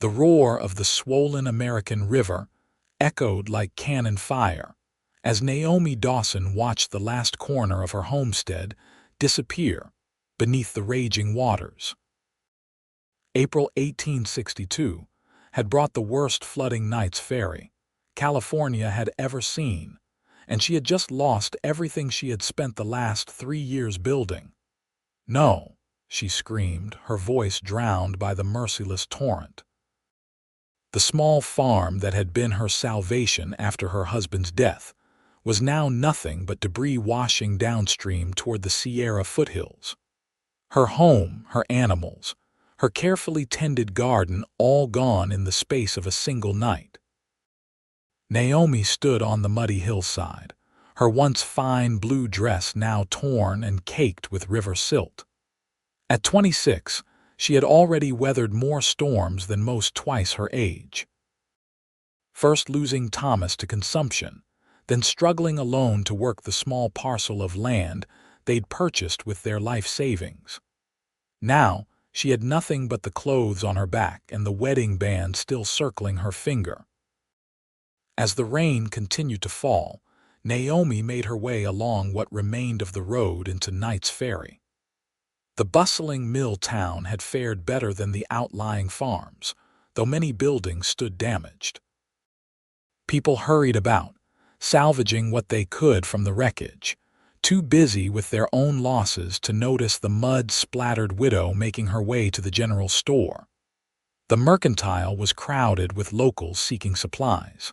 The roar of the swollen American River echoed like cannon fire as Naomi Dawson watched the last corner of her homestead disappear beneath the raging waters. April 1862 had brought the worst flooding Knights Ferry California had ever seen, and she had just lost everything she had spent the last 3 years building. "No," she screamed, her voice drowned by the merciless torrent. The small farm that had been her salvation after her husband's death was now nothing but debris washing downstream toward the Sierra foothills. Her home, her animals, her carefully tended garden all gone in the space of a single night. Naomi stood on the muddy hillside, her once fine blue dress now torn and caked with river silt. At 26, she had already weathered more storms than most twice her age. First losing Thomas to consumption, then struggling alone to work the small parcel of land they'd purchased with their life savings. Now, she had nothing but the clothes on her back and the wedding band still circling her finger. As the rain continued to fall, Naomi made her way along what remained of the road into Knights Ferry. The bustling mill town had fared better than the outlying farms, though many buildings stood damaged. People hurried about, salvaging what they could from the wreckage, too busy with their own losses to notice the mud-splattered widow making her way to the general store. The mercantile was crowded with locals seeking supplies.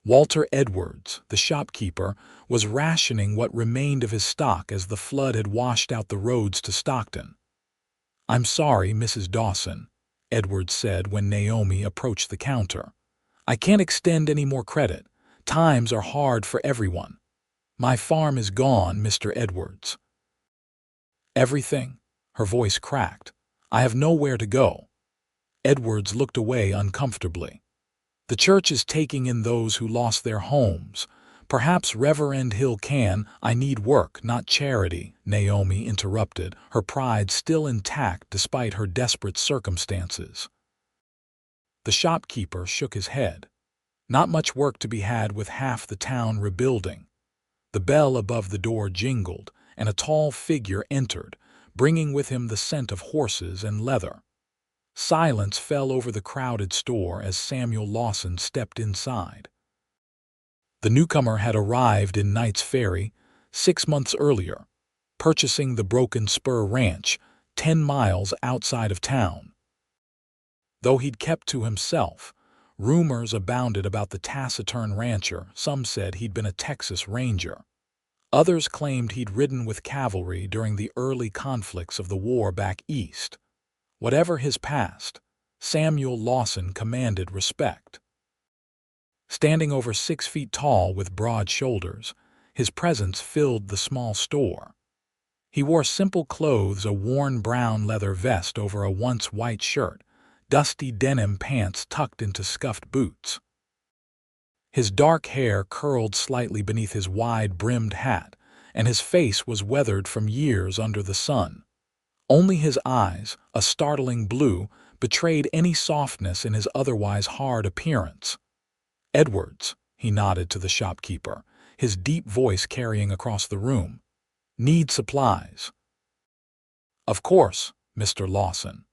Walter Edwards, the shopkeeper, was rationing what remained of his stock as the flood had washed out the roads to Stockton. "I'm sorry, Mrs. Dawson," Edwards said when Naomi approached the counter. "I can't extend any more credit. Times are hard for everyone." "My farm is gone, Mr. Edwards." "Everything?" Her voice cracked. "I have nowhere to go." Edwards looked away uncomfortably. "The church is taking in those who lost their homes. Perhaps Reverend Hill can—" "I need work, not charity," Naomi interrupted, her pride still intact despite her desperate circumstances. The shopkeeper shook his head. Not much work to be had with half the town rebuilding. The bell above the door jingled, and a tall figure entered, bringing with him the scent of horses and leather. Silence fell over the crowded store as Samuel Lawson stepped inside. The newcomer had arrived in Knights Ferry 6 months earlier, purchasing the Broken Spur Ranch 10 miles outside of town. Though he'd kept to himself, rumors abounded about the taciturn rancher. Some said he'd been a Texas Ranger. Others claimed he'd ridden with cavalry during the early conflicts of the war back east. Whatever his past, Samuel Lawson commanded respect. Standing over 6 feet tall with broad shoulders, his presence filled the small store. He wore simple clothes, a worn brown leather vest over a once white shirt, dusty denim pants tucked into scuffed boots. His dark hair curled slightly beneath his wide-brimmed hat, and his face was weathered from years under the sun. Only his eyes, a startling blue, betrayed any softness in his otherwise hard appearance. "Edwards," he nodded to the shopkeeper, his deep voice carrying across the room. "Need supplies." "Of course, Mr. Lawson."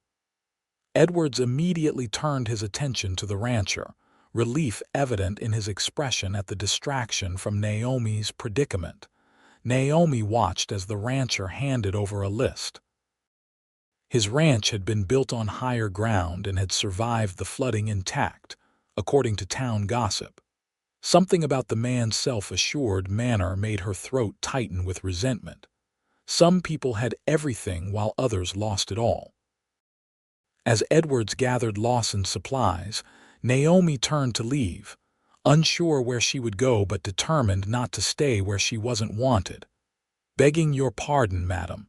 Edwards immediately turned his attention to the rancher, relief evident in his expression at the distraction from Naomi's predicament. Naomi watched as the rancher handed over a list. His ranch had been built on higher ground and had survived the flooding intact, according to town gossip. Something about the man's self-assured manner made her throat tighten with resentment. Some people had everything while others lost it all. As Edwards gathered Lawson's supplies, Naomi turned to leave, unsure where she would go but determined not to stay where she wasn't wanted. "Begging your pardon, madam,"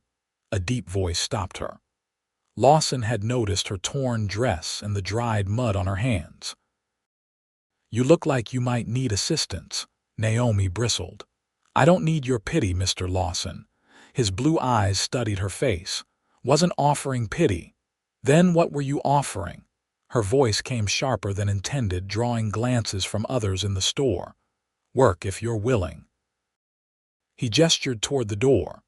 a deep voice stopped her. Lawson had noticed her torn dress and the dried mud on her hands. "You look like you might need assistance," Naomi bristled. "I don't need your pity, Mr. Lawson." His blue eyes studied her face. "Wasn't offering pity." "Then what were you offering?" Her voice came sharper than intended, drawing glances from others in the store. "Work if you're willing." He gestured toward the door.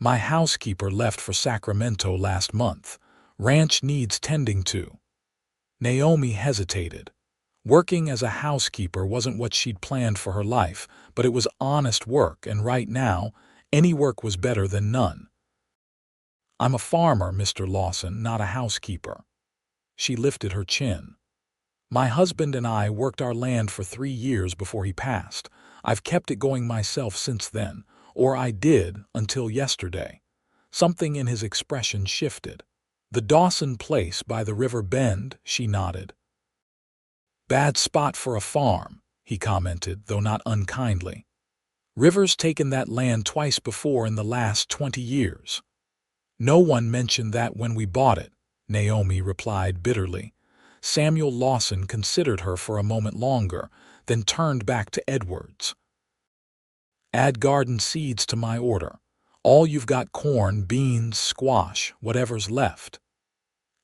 "My housekeeper left for Sacramento last month. Ranch needs tending to." Naomi hesitated. Working as a housekeeper wasn't what she'd planned for her life, but it was honest work, and right now, any work was better than none. "I'm a farmer, Mr. Lawson, not a housekeeper." She lifted her chin. "My husband and I worked our land for 3 years before he passed. I've kept it going myself since then, or I did until yesterday." Something in his expression shifted. "The Dawson place by the river bend," she nodded. "Bad spot for a farm," he commented, though not unkindly. "River's taken that land twice before in the last 20 years. "No one mentioned that when we bought it," Naomi replied bitterly. Samuel Lawson considered her for a moment longer, then turned back to Edwards. "Add garden seeds to my order. All you've got: corn, beans, squash, whatever's left."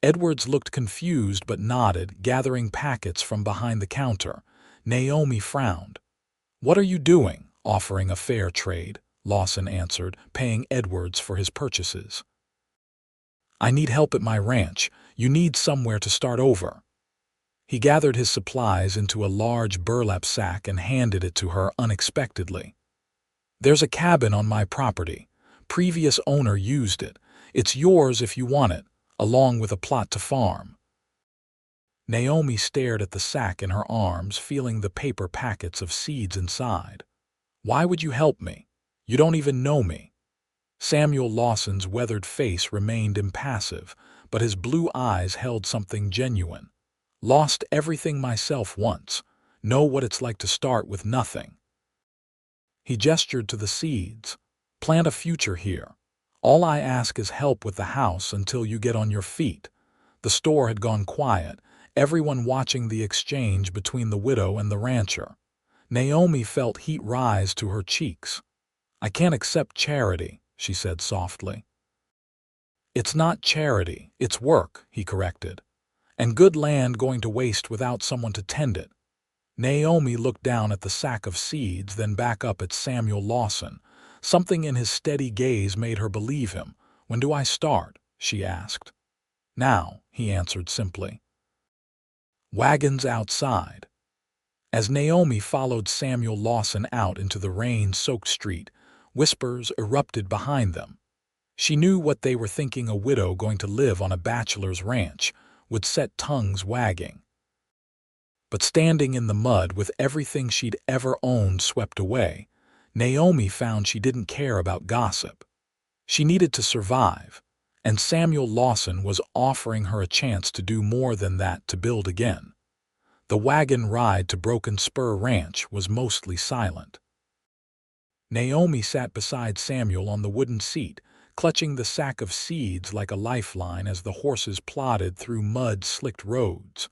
Edwards looked confused but nodded, gathering packets from behind the counter. Naomi frowned. "What are you doing?" "Offering a fair trade," Lawson answered, paying Edwards for his purchases. "I need help at my ranch. You need somewhere to start over." He gathered his supplies into a large burlap sack and handed it to her unexpectedly. "There's a cabin on my property. Previous owner used it. It's yours if you want it, along with a plot to farm." Naomi stared at the sack in her arms, feeling the paper packets of seeds inside. "Why would you help me? You don't even know me." Samuel Lawson's weathered face remained impassive, but his blue eyes held something genuine. "Lost everything myself once. Know what it's like to start with nothing." He gestured to the seeds. "Plant a future here. All I ask is help with the house until you get on your feet." The store had gone quiet, everyone watching the exchange between the widow and the rancher. Naomi felt heat rise to her cheeks. "I can't accept charity," she said softly. "It's not charity, it's work," he corrected. "And good land going to waste without someone to tend it." Naomi looked down at the sack of seeds, then back up at Samuel Lawson. Something in his steady gaze made her believe him. "When do I start?" she asked. "Now," he answered simply. Wagons outside. As Naomi followed Samuel Lawson out into the rain-soaked street, whispers erupted behind them. She knew what they were thinking: a widow going to live on a bachelor's ranch would set tongues wagging. But standing in the mud with everything she'd ever owned swept away, Naomi found she didn't care about gossip. She needed to survive, and Samuel Lawson was offering her a chance to do more than that, to build again. The wagon ride to Broken Spur Ranch was mostly silent. Naomi sat beside Samuel on the wooden seat, clutching the sack of seeds like a lifeline as the horses plodded through mud-slicked roads.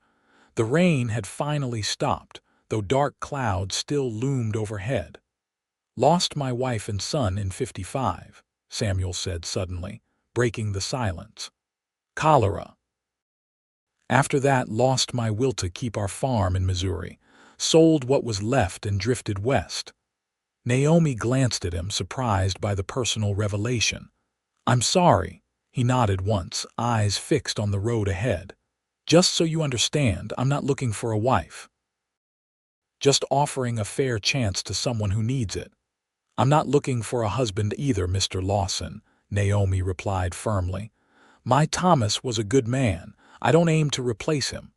The rain had finally stopped, though dark clouds still loomed overhead. "Lost my wife and son in '55, Samuel said suddenly, breaking the silence. "Cholera. After that, lost my will to keep our farm in Missouri, sold what was left and drifted west." Naomi glanced at him, surprised by the personal revelation. "I'm sorry," he nodded once, eyes fixed on the road ahead. "Just so you understand, I'm not looking for a wife. Just offering a fair chance to someone who needs it." "I'm not looking for a husband either, Mr. Lawson," Naomi replied firmly. "My Thomas was a good man. I don't aim to replace him."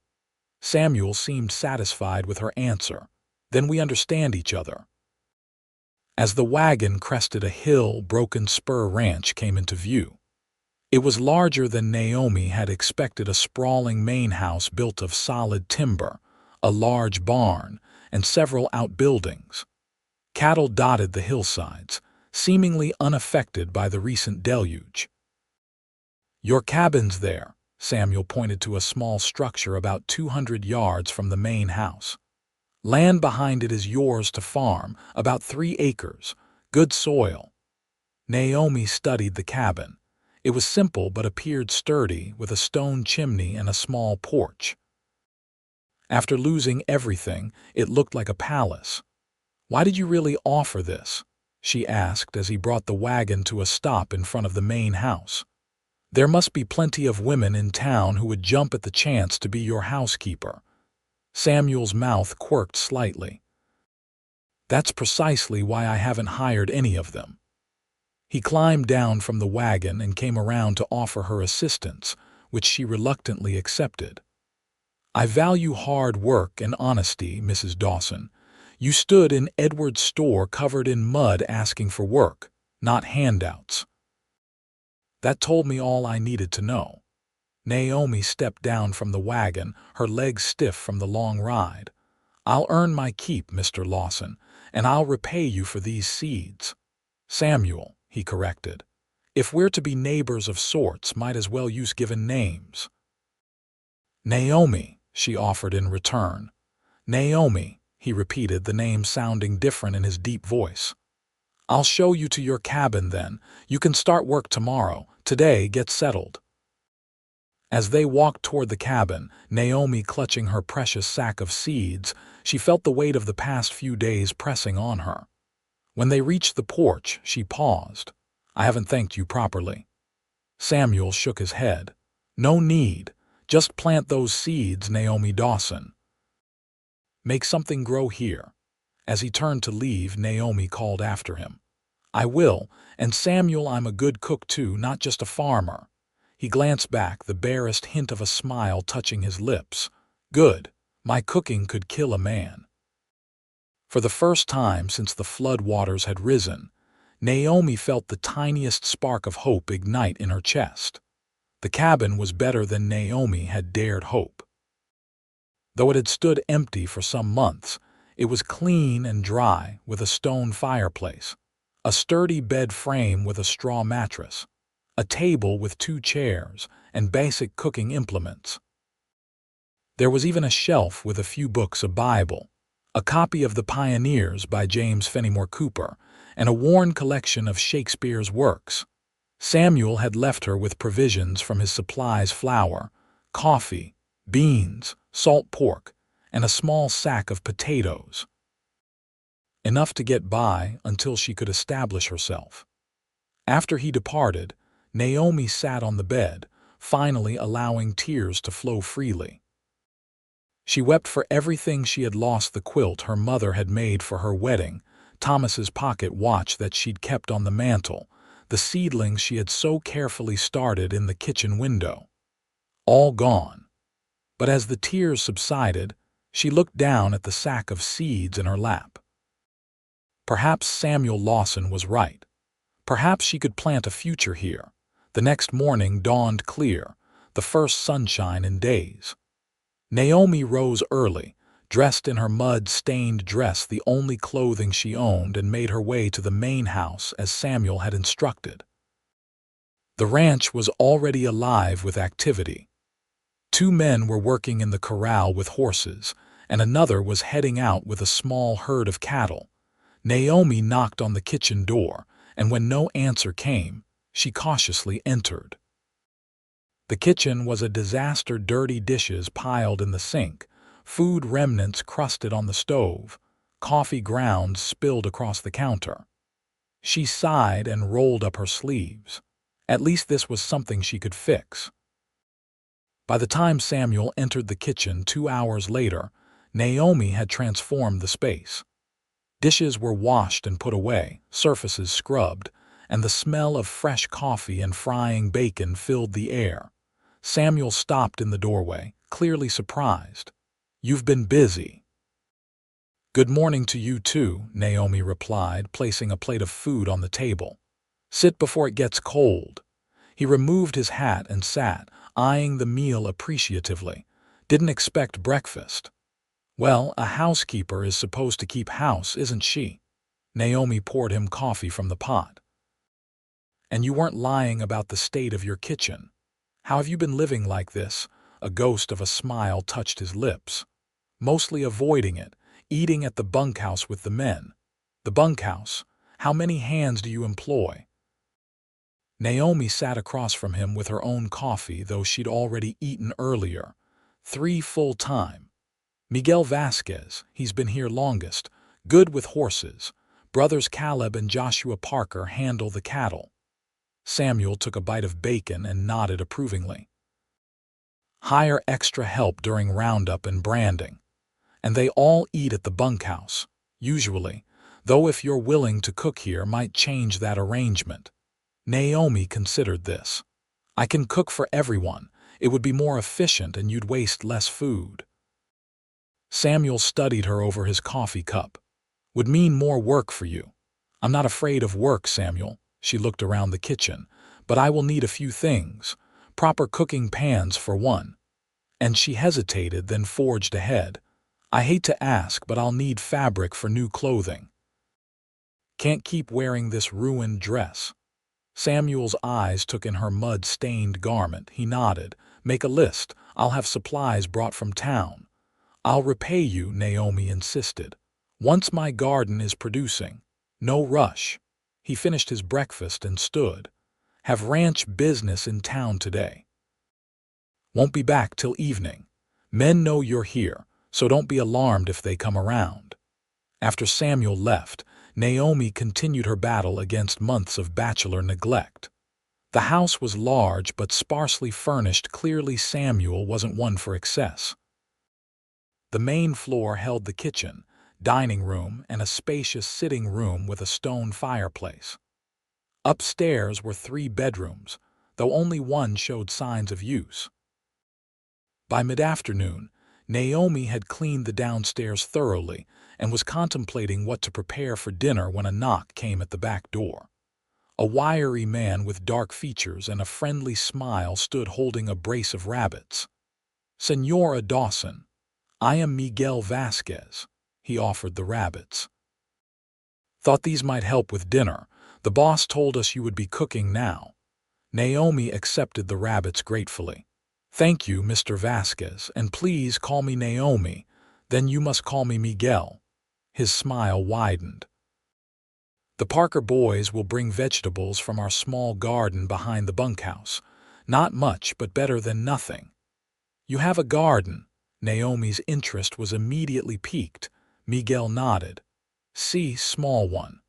Samuel seemed satisfied with her answer. "Then we understand each other." As the wagon crested a hill, Broken Spur Ranch came into view. It was larger than Naomi had expected: a sprawling main house built of solid timber, a large barn, and several outbuildings. Cattle dotted the hillsides, seemingly unaffected by the recent deluge. "Your cabin's there," Samuel pointed to a small structure about 200 yards from the main house. "Land behind it is yours to farm, about 3 acres, good soil." Naomi studied the cabin. It was simple but appeared sturdy, with a stone chimney and a small porch. After losing everything, it looked like a palace. "Why did you really offer this?" she asked as he brought the wagon to a stop in front of the main house. "There must be plenty of women in town who would jump at the chance to be your housekeeper." Samuel's mouth quirked slightly. "That's precisely why I haven't hired any of them." He climbed down from the wagon and came around to offer her assistance, which she reluctantly accepted. "I value hard work and honesty, Mrs. Dawson. You stood in Edward's store covered in mud asking for work, not handouts." That told me all I needed to know. Naomi stepped down from the wagon, her legs stiff from the long ride. "I'll earn my keep, Mr. Lawson, and I'll repay you for these seeds." "Samuel," he corrected. "If we're to be neighbors of sorts, might as well use given names." "Naomi," she offered in return. "Naomi," he repeated, the name sounding different in his deep voice. "I'll show you to your cabin then. You can start work tomorrow. Today, get settled." As they walked toward the cabin, Naomi clutching her precious sack of seeds, she felt the weight of the past few days pressing on her. When they reached the porch, she paused. "I haven't thanked you properly." Samuel shook his head. "No need. Just plant those seeds, Naomi Dawson. Make something grow here." As he turned to leave, Naomi called after him. "I will, and Samuel, I'm a good cook too, not just a farmer." He glanced back, the barest hint of a smile touching his lips. "Good. My cooking could kill a man." For the first time since the flood waters had risen, Naomi felt the tiniest spark of hope ignite in her chest. The cabin was better than Naomi had dared hope. Though it had stood empty for some months, it was clean and dry, with a stone fireplace, a sturdy bed frame with a straw mattress, a table with 2 chairs, and basic cooking implements. There was even a shelf with a few books, a Bible, a copy of The Pioneers by James Fenimore Cooper, and a worn collection of Shakespeare's works. Samuel had left her with provisions from his supplies: flour, coffee, beans, salt pork, and a small sack of potatoes. Enough to get by until she could establish herself. After he departed, Naomi sat on the bed, finally allowing tears to flow freely. She wept for everything she had lost: the quilt her mother had made for her wedding, Thomas's pocket watch that she'd kept on the mantel, the seedlings she had so carefully started in the kitchen window. All gone. But as the tears subsided, she looked down at the sack of seeds in her lap. Perhaps Samuel Lawson was right. Perhaps she could plant a future here. The next morning dawned clear, the first sunshine in days. Naomi rose early, dressed in her mud-stained dress, the only clothing she owned, and made her way to the main house as Samuel had instructed. The ranch was already alive with activity. 2 men were working in the corral with horses, and another was heading out with a small herd of cattle. Naomi knocked on the kitchen door, and when no answer came, she cautiously entered. The kitchen was a disaster: dirty dishes piled in the sink, food remnants crusted on the stove, coffee grounds spilled across the counter. She sighed and rolled up her sleeves. At least this was something she could fix. By the time Samuel entered the kitchen 2 hours later, Naomi had transformed the space. Dishes were washed and put away, surfaces scrubbed, and the smell of fresh coffee and frying bacon filled the air. Samuel stopped in the doorway, clearly surprised. "You've been busy." "Good morning to you too," Naomi replied, placing a plate of food on the table. "Sit before it gets cold." He removed his hat and sat, eyeing the meal appreciatively. "Didn't expect breakfast." "Well, a housekeeper is supposed to keep house, isn't she?" Naomi poured him coffee from the pot. "And you weren't lying about the state of your kitchen. How have you been living like this?" A ghost of a smile touched his lips. "Mostly avoiding it, eating at the bunkhouse with the men." "The bunkhouse? How many hands do you employ?" Naomi sat across from him with her own coffee, though she'd already eaten earlier. 3 full-time. Miguel Vasquez, he's been here longest, good with horses. Brothers Caleb and Joshua Parker handle the cattle. Samuel took a bite of bacon and nodded approvingly. Hire extra help during roundup and branding. And they all eat at the bunkhouse, usually, though if you're willing to cook here might change that arrangement. Naomi considered this. I can cook for everyone. It would be more efficient and you'd waste less food. Samuel studied her over his coffee cup. Would mean more work for you. I'm not afraid of work, Samuel. She looked around the kitchen. But I will need a few things. Proper cooking pans for one. And she hesitated, then forged ahead. I hate to ask, but I'll need fabric for new clothing. Can't keep wearing this ruined dress. Samuel's eyes took in her mud-stained garment. He nodded. Make a list. I'll have supplies brought from town. I'll repay you, Naomi insisted. Once my garden is producing. No rush. He finished his breakfast and stood. Have ranch business in town today. Won't be back till evening. Men know you're here, so don't be alarmed if they come around. After Samuel left, Naomi continued her battle against months of bachelor neglect. The house was large but sparsely furnished. Clearly Samuel wasn't one for excess. The main floor held the kitchen, dining room, and a spacious sitting room with a stone fireplace. Upstairs were 3 bedrooms, though only one showed signs of use. By mid-afternoon, Naomi had cleaned the downstairs thoroughly and was contemplating what to prepare for dinner when a knock came at the back door. A wiry man with dark features and a friendly smile stood holding a brace of rabbits. Senora Dawson, I am Miguel Vasquez. He offered the rabbits. Thought these might help with dinner. The boss told us you would be cooking now. Naomi accepted the rabbits gratefully. Thank you, Mr. Vasquez, and please call me Naomi. Then you must call me Miguel. His smile widened. The Parker boys will bring vegetables from our small garden behind the bunkhouse. Not much, but better than nothing. You have a garden. Naomi's interest was immediately piqued. Miguel nodded. See, small one.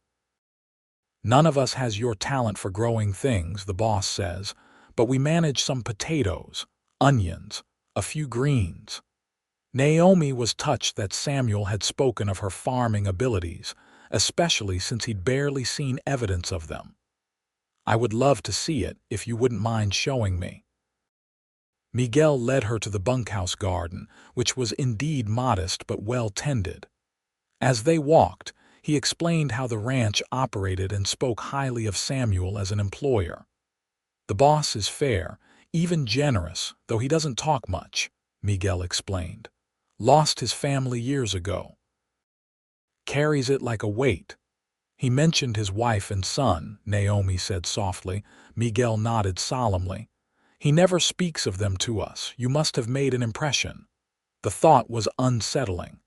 None of us has your talent for growing things, the boss says, but we manage some potatoes, onions, a few greens. Naomi was touched that Samuel had spoken of her farming abilities, especially since he'd barely seen evidence of them. I would love to see it if you wouldn't mind showing me. Miguel led her to the bunkhouse garden, which was indeed modest but well tended. As they walked, he explained how the ranch operated and spoke highly of Samuel as an employer. The boss is fair, even generous, though he doesn't talk much, Miguel explained. Lost his family years ago. Carries it like a weight. He mentioned his wife and son, Naomi said softly. Miguel nodded solemnly. He never speaks of them to us. You must have made an impression. The thought was unsettling.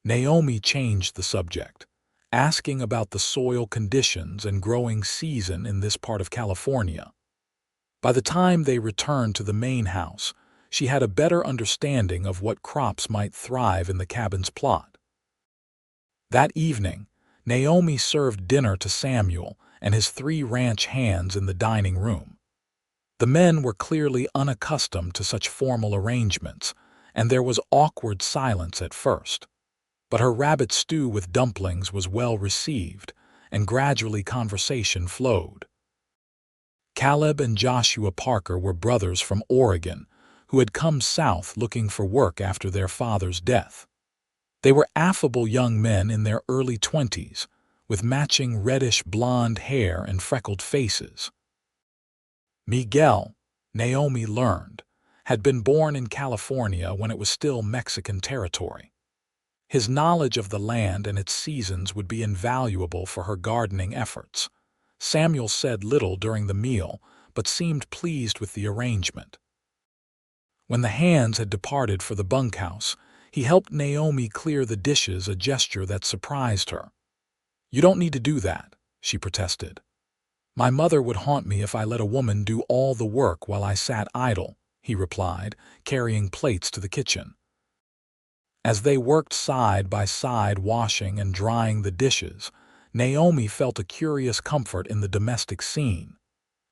Naomi changed the subject, asking about the soil conditions and growing season in this part of California. By the time they returned to the main house, she had a better understanding of what crops might thrive in the cabin's plot. That evening, Naomi served dinner to Samuel and his 3 ranch hands in the dining room. The men were clearly unaccustomed to such formal arrangements, and there was awkward silence at first. But her rabbit stew with dumplings was well received, and gradually conversation flowed. Caleb and Joshua Parker were brothers from Oregon who had come south looking for work after their father's death. They were affable young men in their early 20s, with matching reddish-blonde hair and freckled faces. Miguel, Naomi learned, had been born in California when it was still Mexican territory. His knowledge of the land and its seasons would be invaluable for her gardening efforts. Samuel said little during the meal, but seemed pleased with the arrangement. When the hands had departed for the bunkhouse, he helped Naomi clear the dishes, a gesture that surprised her. "You don't need to do that," she protested. "My mother would haunt me if I let a woman do all the work while I sat idle," he replied, carrying plates to the kitchen. As they worked side by side washing and drying the dishes, Naomi felt a curious comfort in the domestic scene.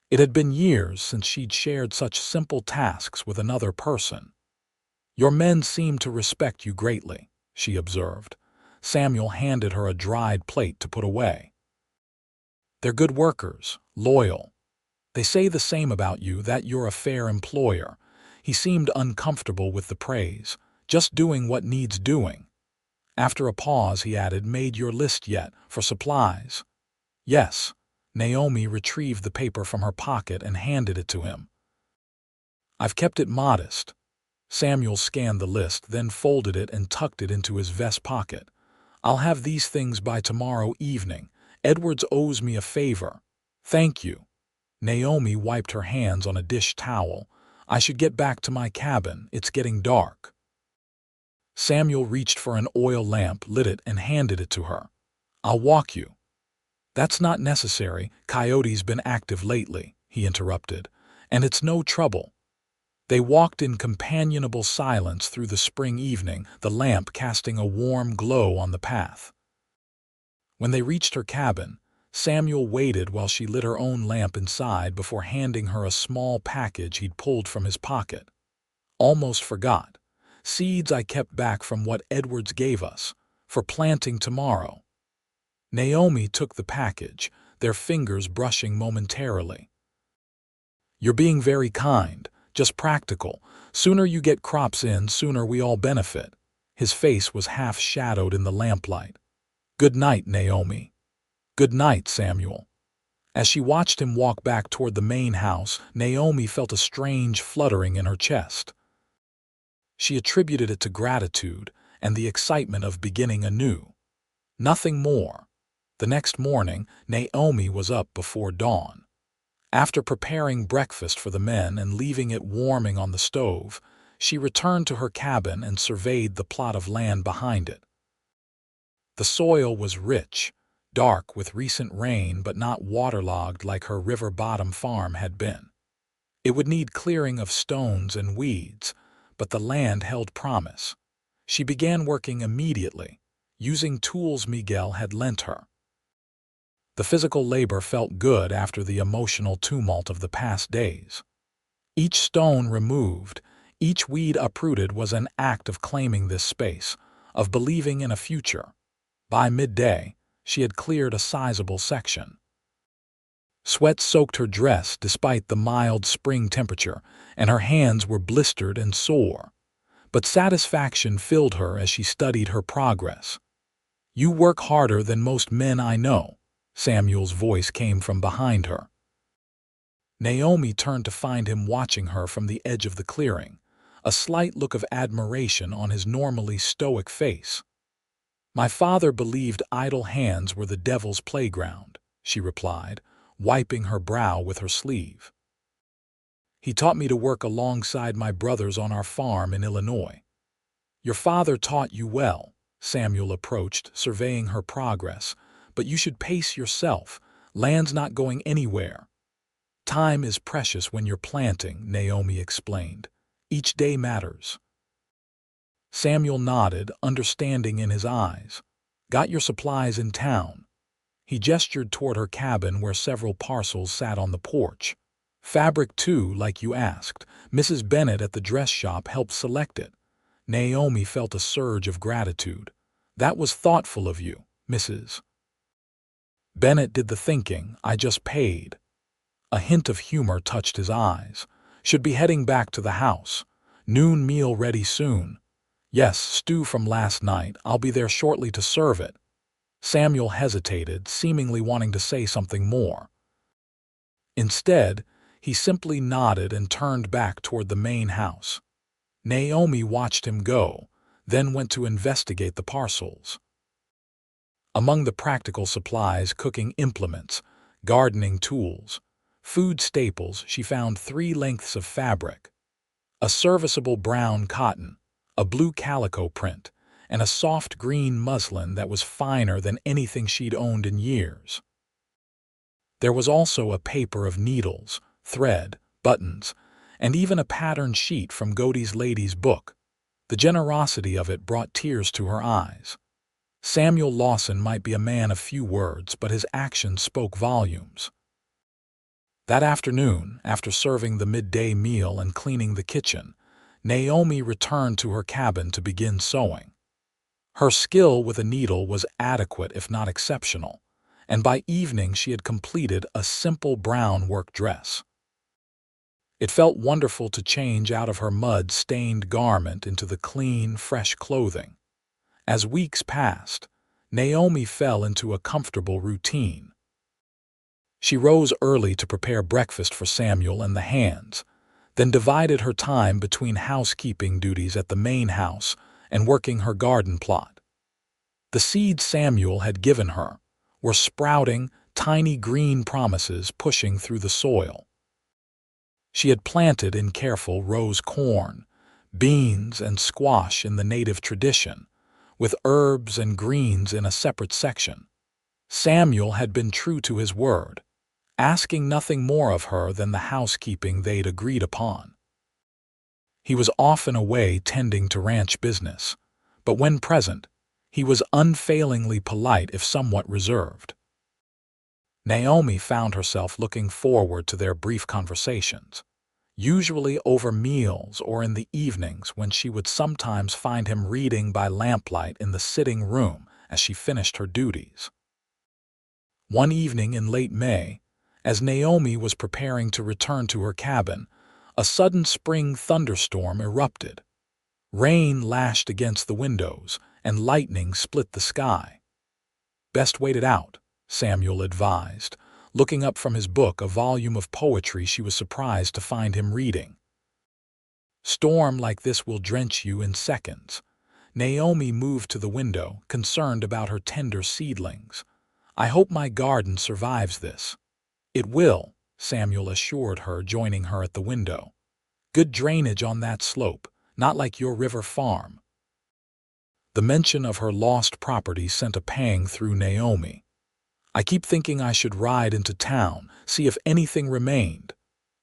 It had been years since she'd shared such simple tasks with another person. "Your men seem to respect you greatly," she observed. Samuel handed her a dried plate to put away. "They're good workers, loyal. They say the same about you, that you're a fair employer." He seemed uncomfortable with the praise, just doing what needs doing. After a pause, he added, "Made your list yet, for supplies?" "Yes." Naomi retrieved the paper from her pocket and handed it to him. "I've kept it modest." Samuel scanned the list, then folded it and tucked it into his vest pocket. "I'll have these things by tomorrow evening. Edwards owes me a favor." "Thank you." Naomi wiped her hands on a dish towel. "I should get back to my cabin. It's getting dark." Samuel reached for an oil lamp, lit it, and handed it to her. "I'll walk you." "That's not necessary. Coyote's been active lately," he interrupted, "and it's no trouble." They walked in companionable silence through the spring evening, the lamp casting a warm glow on the path. When they reached her cabin, Samuel waited while she lit her own lamp inside before handing her a small package he'd pulled from his pocket. "Almost forgot. Seeds I kept back from what Edwards gave us, for planting tomorrow." Naomi took the package, their fingers brushing momentarily. "You're being very kind, just practical. Sooner you get crops in, sooner we all benefit." His face was half shadowed in the lamplight. "Good night, Naomi." "Good night, Samuel." As she watched him walk back toward the main house, Naomi felt a strange fluttering in her chest. She attributed it to gratitude and the excitement of beginning anew. Nothing more. The next morning, Naomi was up before dawn. After preparing breakfast for the men and leaving it warming on the stove, she returned to her cabin and surveyed the plot of land behind it. The soil was rich, dark with recent rain but not waterlogged like her river bottom farm had been. It would need clearing of stones and weeds, but the land held promise. She began working immediately, using tools Miguel had lent her. The physical labor felt good after the emotional tumult of the past days. Each stone removed, each weed uprooted was an act of claiming this space, of believing in a future. By midday, she had cleared a sizable section. Sweat soaked her dress despite the mild spring temperature, and her hands were blistered and sore. But satisfaction filled her as she studied her progress. "You work harder than most men I know," Samuel's voice came from behind her. Naomi turned to find him watching her from the edge of the clearing, a slight look of admiration on his normally stoic face. "My father believed idle hands were the devil's playground," she replied, wiping her brow with her sleeve. "He taught me to work alongside my brothers on our farm in Illinois." "Your father taught you well," Samuel approached, surveying her progress, "but you should pace yourself. Land's not going anywhere." "Time is precious when you're planting," Naomi explained. "Each day matters." Samuel nodded, understanding in his eyes. "Got your supplies in town?" He gestured toward her cabin where several parcels sat on the porch. "Fabric too, like you asked. Mrs. Bennett at the dress shop helped select it." Naomi felt a surge of gratitude. "That was thoughtful of you, Mrs. Bennett did the thinking. I just paid." A hint of humor touched his eyes. "Should be heading back to the house. Noon meal ready soon." "Yes, stew from last night. I'll be there shortly to serve it." Samuel hesitated, seemingly wanting to say something more. Instead, he simply nodded and turned back toward the main house. Naomi watched him go, then went to investigate the parcels. Among the practical supplies, cooking implements, gardening tools, food staples, she found 3 lengths of fabric: a serviceable brown cotton, a blue calico print, and a soft green muslin that was finer than anything she'd owned in years. There was also a paper of needles, thread, buttons, and even a pattern sheet from Godey's Lady's book. The generosity of it brought tears to her eyes. Samuel Lawson might be a man of few words, but his actions spoke volumes. That afternoon, after serving the midday meal and cleaning the kitchen, Naomi returned to her cabin to begin sewing. Her skill with a needle was adequate if not exceptional, and by evening she had completed a simple brown work dress. It felt wonderful to change out of her mud-stained garment into the clean, fresh clothing. As weeks passed, Naomi fell into a comfortable routine. She rose early to prepare breakfast for Samuel and the hands, then divided her time between housekeeping duties at the main house and working her garden plot. The seeds Samuel had given her were sprouting, tiny green promises pushing through the soil. She had planted in careful rows corn, beans, and squash in the native tradition, with herbs and greens in a separate section. Samuel had been true to his word, asking nothing more of her than the housekeeping they'd agreed upon. He was often away tending to ranch business, but when present, he was unfailingly polite if somewhat reserved. Naomi found herself looking forward to their brief conversations, usually over meals or in the evenings when she would sometimes find him reading by lamplight in the sitting room as she finished her duties. One evening in late May, as Naomi was preparing to return to her cabin, a sudden spring thunderstorm erupted. Rain lashed against the windows, and lightning split the sky. "Best wait it out," Samuel advised, looking up from his book, a volume of poetry she was surprised to find him reading. "Storm like this will drench you in seconds." Naomi moved to the window, concerned about her tender seedlings. "I hope my garden survives this." "It will," Samuel assured her, joining her at the window. "Good drainage on that slope, not like your river farm." The mention of her lost property sent a pang through Naomi. "I keep thinking I should ride into town, see if anything remained."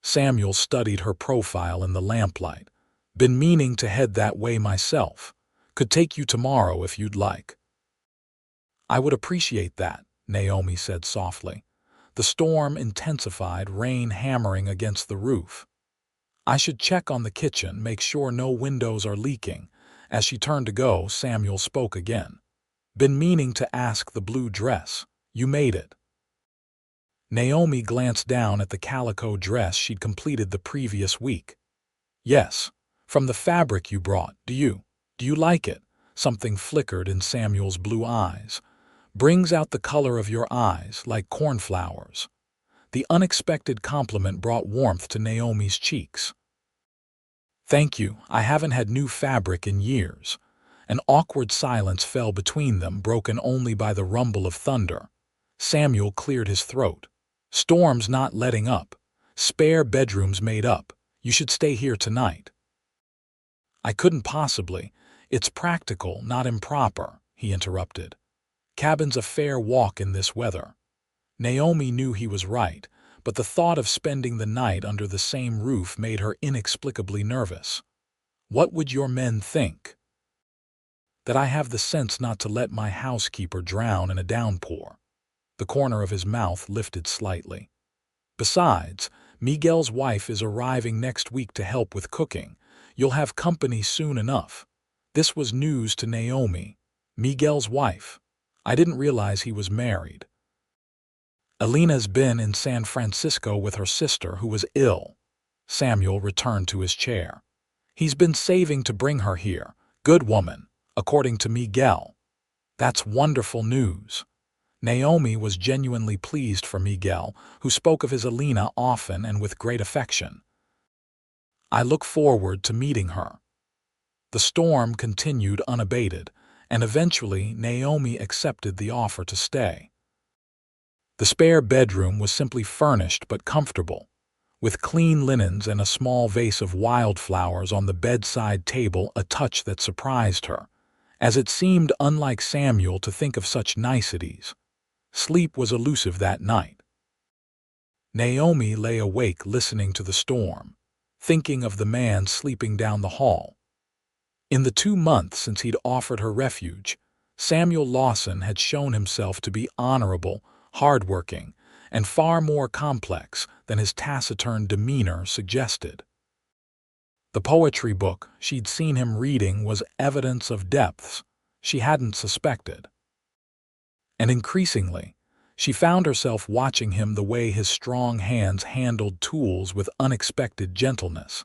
Samuel studied her profile in the lamplight. "Been meaning to head that way myself. Could take you tomorrow if you'd like." "I would appreciate that," Naomi said softly. The storm intensified, rain hammering against the roof. "I should check on the kitchen, make sure no windows are leaking." As she turned to go, Samuel spoke again. "Been meaning to ask the blue dress. You made it." Naomi glanced down at the calico dress she'd completed the previous week. "Yes, from the fabric you brought. Do you like it?" Something flickered in Samuel's blue eyes. "Brings out the color of your eyes, like cornflowers." The unexpected compliment brought warmth to Naomi's cheeks. "Thank you, I haven't had new fabric in years." An awkward silence fell between them, broken only by the rumble of thunder. Samuel cleared his throat. "Storm's not letting up. Spare bedrooms made up. You should stay here tonight." "I couldn't possibly. It's practical, not improper," he interrupted. "Cabin's a fair walk in this weather." Naomi knew he was right, but the thought of spending the night under the same roof made her inexplicably nervous. "What would your men think?" "That I have the sense not to let my housekeeper drown in a downpour." The corner of his mouth lifted slightly. "Besides, Miguel's wife is arriving next week to help with cooking. You'll have company soon enough." This was news to Naomi. Miguel's wife. "I didn't realize he was married." "Elena's been in San Francisco with her sister, who was ill." Samuel returned to his chair. "He's been saving to bring her here. Good woman, according to Miguel." "That's wonderful news." Naomi was genuinely pleased for Miguel, who spoke of his Elena often and with great affection. "I look forward to meeting her." The storm continued unabated, and eventually Naomi accepted the offer to stay. The spare bedroom was simply furnished but comfortable, with clean linens and a small vase of wildflowers on the bedside table, a touch that surprised her, as it seemed unlike Samuel to think of such niceties. Sleep was elusive that night. Naomi lay awake listening to the storm, thinking of the man sleeping down the hall. In the 2 months since he'd offered her refuge, Samuel Lawson had shown himself to be honorable, hardworking, and far more complex than his taciturn demeanor suggested. The poetry book she'd seen him reading was evidence of depths she hadn't suspected. And increasingly, she found herself watching him the way his strong hands handled tools with unexpected gentleness,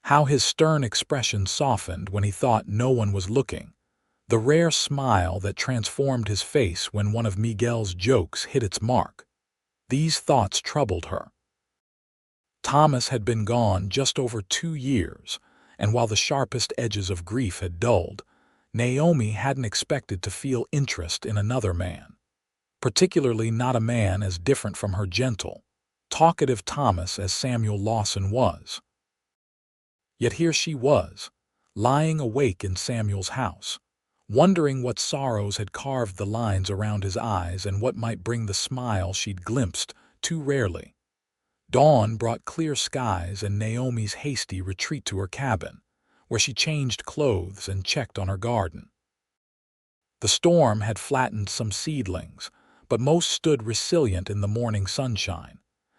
how his stern expression softened when he thought no one was looking, the rare smile that transformed his face when one of Miguel's jokes hit its mark. These thoughts troubled her. Thomas had been gone just over 2 years, and while the sharpest edges of grief had dulled, Naomi hadn't expected to feel interest in another man, particularly not a man as different from her gentle, talkative Thomas as Samuel Lawson was. Yet here she was, lying awake in Samuel's house, wondering what sorrows had carved the lines around his eyes and what might bring the smile she'd glimpsed too rarely. Dawn brought clear skies and Naomi's hasty retreat to her cabin, where she changed clothes and checked on her garden. The storm had flattened some seedlings, but most stood resilient in the morning sunshine.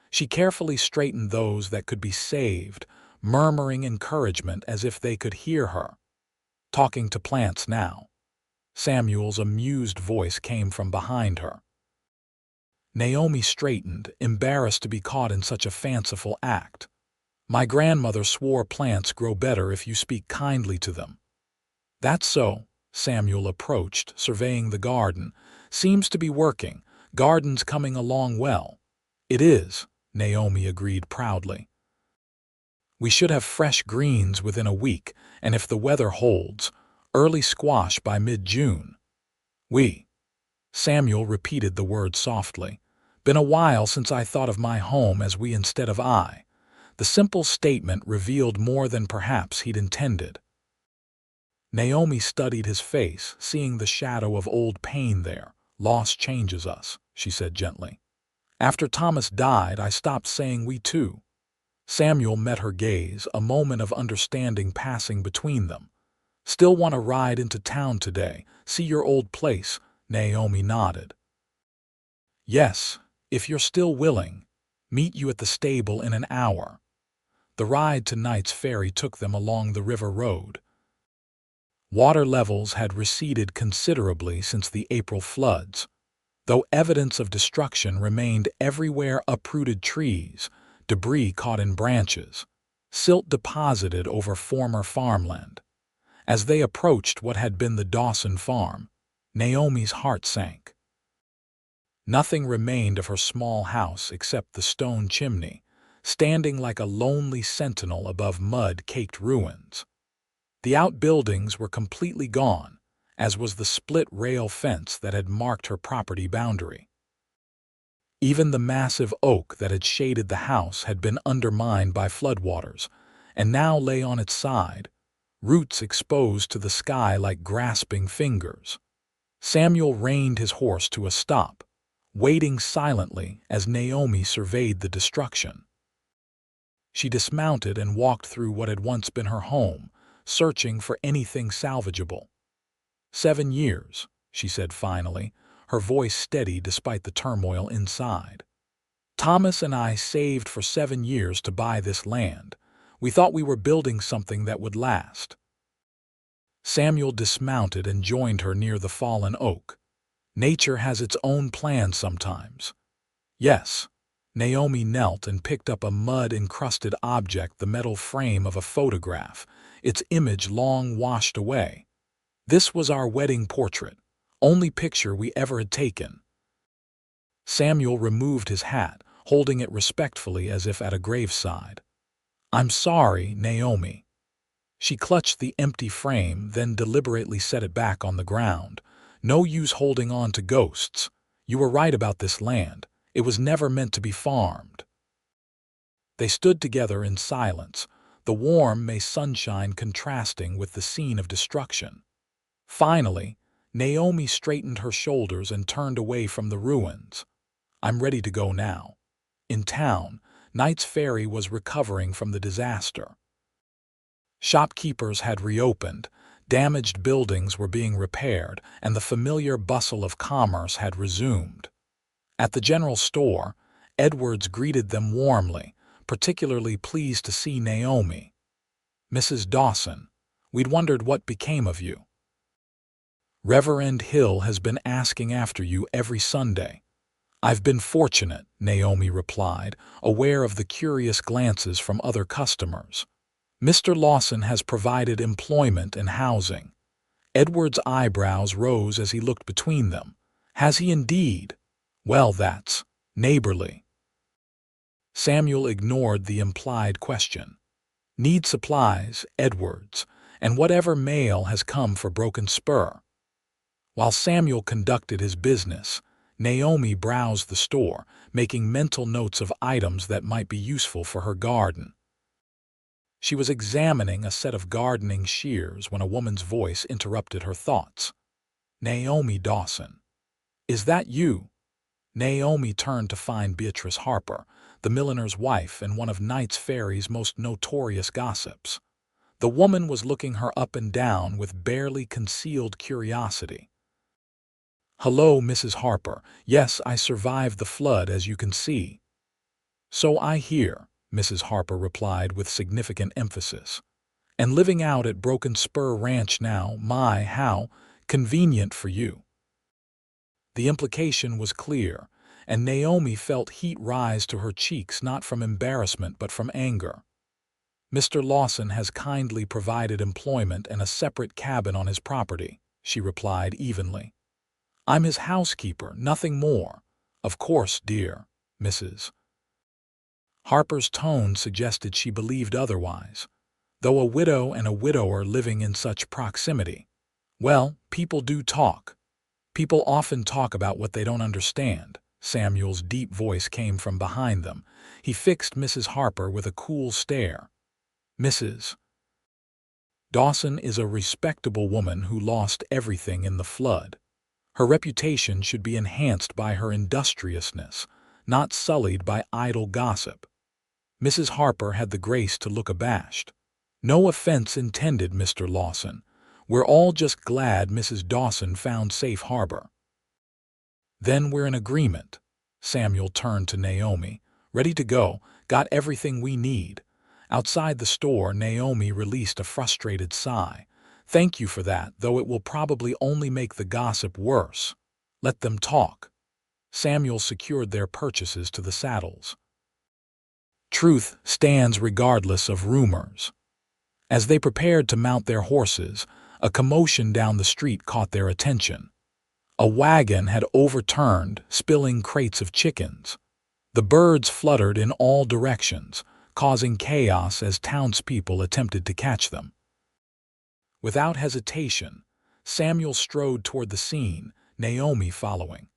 She carefully straightened those that could be saved, murmuring encouragement as if they could hear her. Talking to plants now. Samuel's amused voice came from behind her. Naomi straightened, embarrassed to be caught in such a fanciful act. My grandmother swore plants grow better if you speak kindly to them. That's so. Samuel approached, surveying the garden. Seems to be working. Garden's coming along well. It is, Naomi agreed proudly. We should have fresh greens within a week, and if the weather holds, early squash by mid-June. Samuel repeated the word softly. Been a while since I thought of my home as we instead of I. The simple statement revealed more than perhaps he'd intended. Naomi studied his face, seeing the shadow of old pain there. Loss changes us, she said gently. After Thomas died, I stopped saying we too. Samuel met her gaze, a moment of understanding passing between them. Still want to ride into town today, see your old place? Naomi nodded. Yes, if you're still willing. Meet you at the stable in an hour. The ride to Knights Ferry took them along the river road. Water levels had receded considerably since the April floods, though evidence of destruction remained everywhere: uprooted trees, debris caught in branches, silt deposited over former farmland. As they approached what had been the Dawson farm, Naomi's heart sank. Nothing remained of her small house except the stone chimney, standing like a lonely sentinel above mud-caked ruins. The outbuildings were completely gone, as was the split rail fence that had marked her property boundary. Even the massive oak that had shaded the house had been undermined by floodwaters, and now lay on its side, roots exposed to the sky like grasping fingers. Samuel reined his horse to a stop, waiting silently as Naomi surveyed the destruction. She dismounted and walked through what had once been her home, searching for anything salvageable. 7 years, she said finally, her voice steady despite the turmoil inside. Thomas and I saved for 7 years to buy this land. We thought we were building something that would last. Samuel dismounted and joined her near the fallen oak. Nature has its own plan sometimes. Yes. Naomi knelt and picked up a mud-encrusted object, the metal frame of a photograph, its image long washed away. This was our wedding portrait, only picture we ever had taken. Samuel removed his hat, holding it respectfully as if at a graveside. I'm sorry, Naomi. She clutched the empty frame, then deliberately set it back on the ground. No use holding on to ghosts. You were right about this land. It was never meant to be farmed. They stood together in silence, the warm May sunshine contrasting with the scene of destruction. Finally, Naomi straightened her shoulders and turned away from the ruins. I'm ready to go now. In town, Knights Ferry was recovering from the disaster. Shopkeepers had reopened, Damaged buildings were being repaired, and the familiar bustle of commerce had resumed. At the general store, Edwards greeted them warmly, particularly pleased to see Naomi. "Mrs. Dawson, we'd wondered what became of you. Reverend Hill has been asking after you every Sunday." "I've been fortunate," Naomi replied, aware of the curious glances from other customers. "Mr. Lawson has provided employment and housing." Edward's eyebrows rose as he looked between them. "Has he indeed? Well, that's neighborly." Samuel ignored the implied question. "Need supplies, Edwards, and whatever mail has come for Broken Spur." While Samuel conducted his business, Naomi browsed the store, making mental notes of items that might be useful for her garden. She was examining a set of gardening shears when a woman's voice interrupted her thoughts. "Naomi Dawson. Is that you?" Naomi turned to find Beatrice Harper, the milliner's wife and one of Knights Ferry's most notorious gossips. The woman was looking her up and down with barely concealed curiosity. "Hello, Mrs. Harper. Yes, I survived the flood, as you can see." "So I hear," Mrs. Harper replied with significant emphasis. "And living out at Broken Spur Ranch now, my, how convenient for you." The implication was clear, and Naomi felt heat rise to her cheeks not from embarrassment but from anger. "Mr. Lawson has kindly provided employment and a separate cabin on his property," she replied evenly. "I'm his housekeeper, nothing more." "Of course, dear, Mrs." Harper's tone suggested she believed otherwise, though a widow and a widower living in such proximity. "Well, people do talk. People often talk about what they don't understand." Samuel's deep voice came from behind them. He fixed Mrs. Harper with a cool stare. "Mrs. Dawson is a respectable woman who lost everything in the flood. Her reputation should be enhanced by her industriousness, not sullied by idle gossip." Mrs. Harper had the grace to look abashed. "No offense intended, Mr. Lawson. We're all just glad Mrs. Dawson found safe harbor." "Then we're in agreement." Samuel turned to Naomi. "Ready to go. Got everything we need." Outside the store, Naomi released a frustrated sigh. "Thank you for that, though it will probably only make the gossip worse." "Let them talk." Samuel secured their purchases to the saddles. "Truth stands regardless of rumors." As they prepared to mount their horses, a commotion down the street caught their attention. A wagon had overturned, spilling crates of chickens. The birds fluttered in all directions, causing chaos as townspeople attempted to catch them. Without hesitation, Samuel strode toward the scene, Naomi following.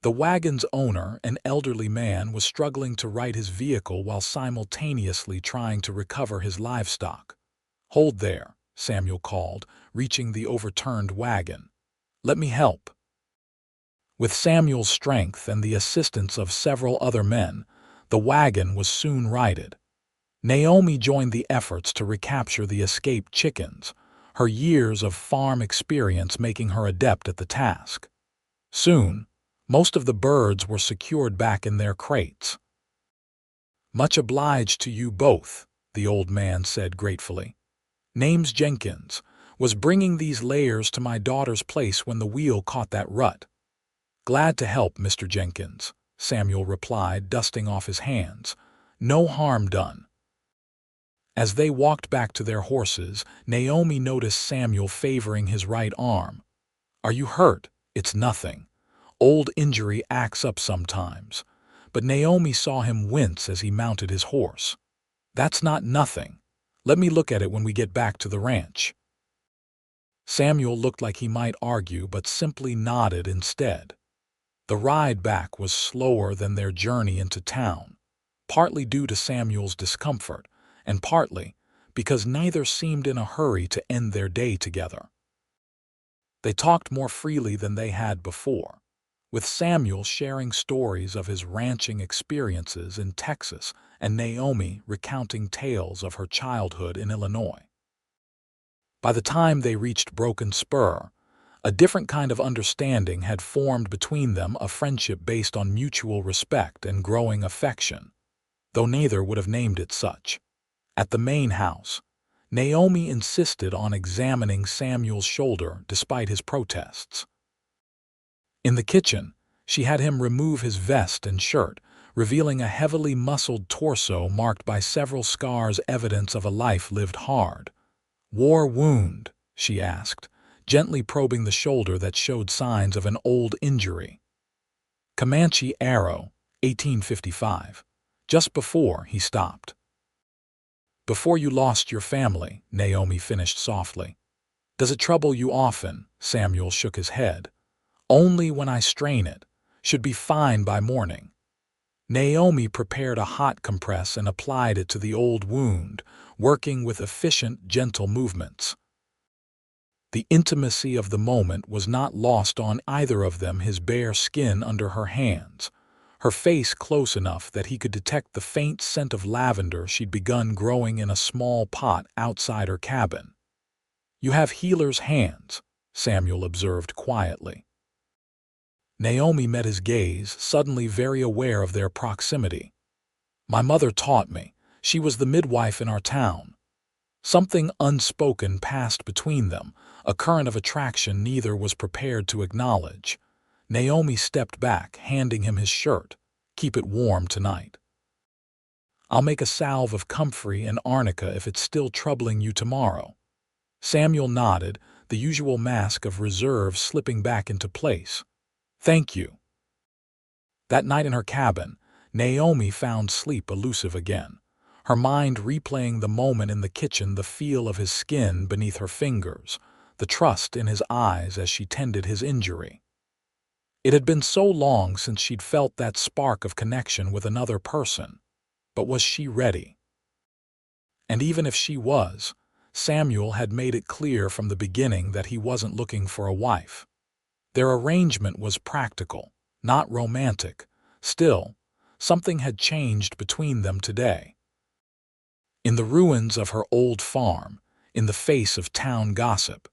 The wagon's owner, an elderly man, was struggling to right his vehicle while simultaneously trying to recover his livestock. "Hold there," Samuel called, reaching the overturned wagon. "Let me help." With Samuel's strength and the assistance of several other men, the wagon was soon righted. Naomi joined the efforts to recapture the escaped chickens, her years of farm experience making her adept at the task. Soon, most of the birds were secured back in their crates. "Much obliged to you both," the old man said gratefully. "Name's Jenkins. Was bringing these layers to my daughter's place when the wheel caught that rut." "Glad to help, Mr. Jenkins," Samuel replied, dusting off his hands. "No harm done." As they walked back to their horses, Naomi noticed Samuel favoring his right arm. "Are you hurt?" "It's nothing. Old injury acts up sometimes." But Naomi saw him wince as he mounted his horse. "That's not nothing. Let me look at it when we get back to the ranch." Samuel looked like he might argue, but simply nodded instead. The ride back was slower than their journey into town, partly due to Samuel's discomfort, and partly because neither seemed in a hurry to end their day together. They talked more freely than they had before, with Samuel sharing stories of his ranching experiences in Texas and Naomi recounting tales of her childhood in Illinois. By the time they reached Broken Spur, a different kind of understanding had formed between them, a friendship based on mutual respect and growing affection, though neither would have named it such. At the main house, Naomi insisted on examining Samuel's shoulder despite his protests. In the kitchen, she had him remove his vest and shirt, revealing a heavily muscled torso marked by several scars, evidence of a life lived hard. "War wound?" she asked, gently probing the shoulder that showed signs of an old injury. "Comanche arrow, 1855. Just before," he stopped. "Before you lost your family," Naomi finished softly. "Does it trouble you often?" Samuel shook his head. "Only when I strain it. Should be fine by morning." Naomi prepared a hot compress and applied it to the old wound, working with efficient, gentle movements. The intimacy of the moment was not lost on either of them, his bare skin under her hands, her face close enough that he could detect the faint scent of lavender she'd begun growing in a small pot outside her cabin. "You have healer's hands," Samuel observed quietly. Naomi met his gaze, suddenly very aware of their proximity. "My mother taught me. She was the midwife in our town." Something unspoken passed between them, a current of attraction neither was prepared to acknowledge. Naomi stepped back, handing him his shirt. "Keep it warm tonight. I'll make a salve of comfrey and arnica if it's still troubling you tomorrow." Samuel nodded, the usual mask of reserve slipping back into place. "Thank you." That night in her cabin, Naomi found sleep elusive again, her mind replaying the moment in the kitchen, the feel of his skin beneath her fingers, the trust in his eyes as she tended his injury. It had been so long since she'd felt that spark of connection with another person. But was she ready? And even if she was, Samuel had made it clear from the beginning that he wasn't looking for a wife. Their arrangement was practical, not romantic. Still, something had changed between them today. In the ruins of her old farm, in the face of town gossip,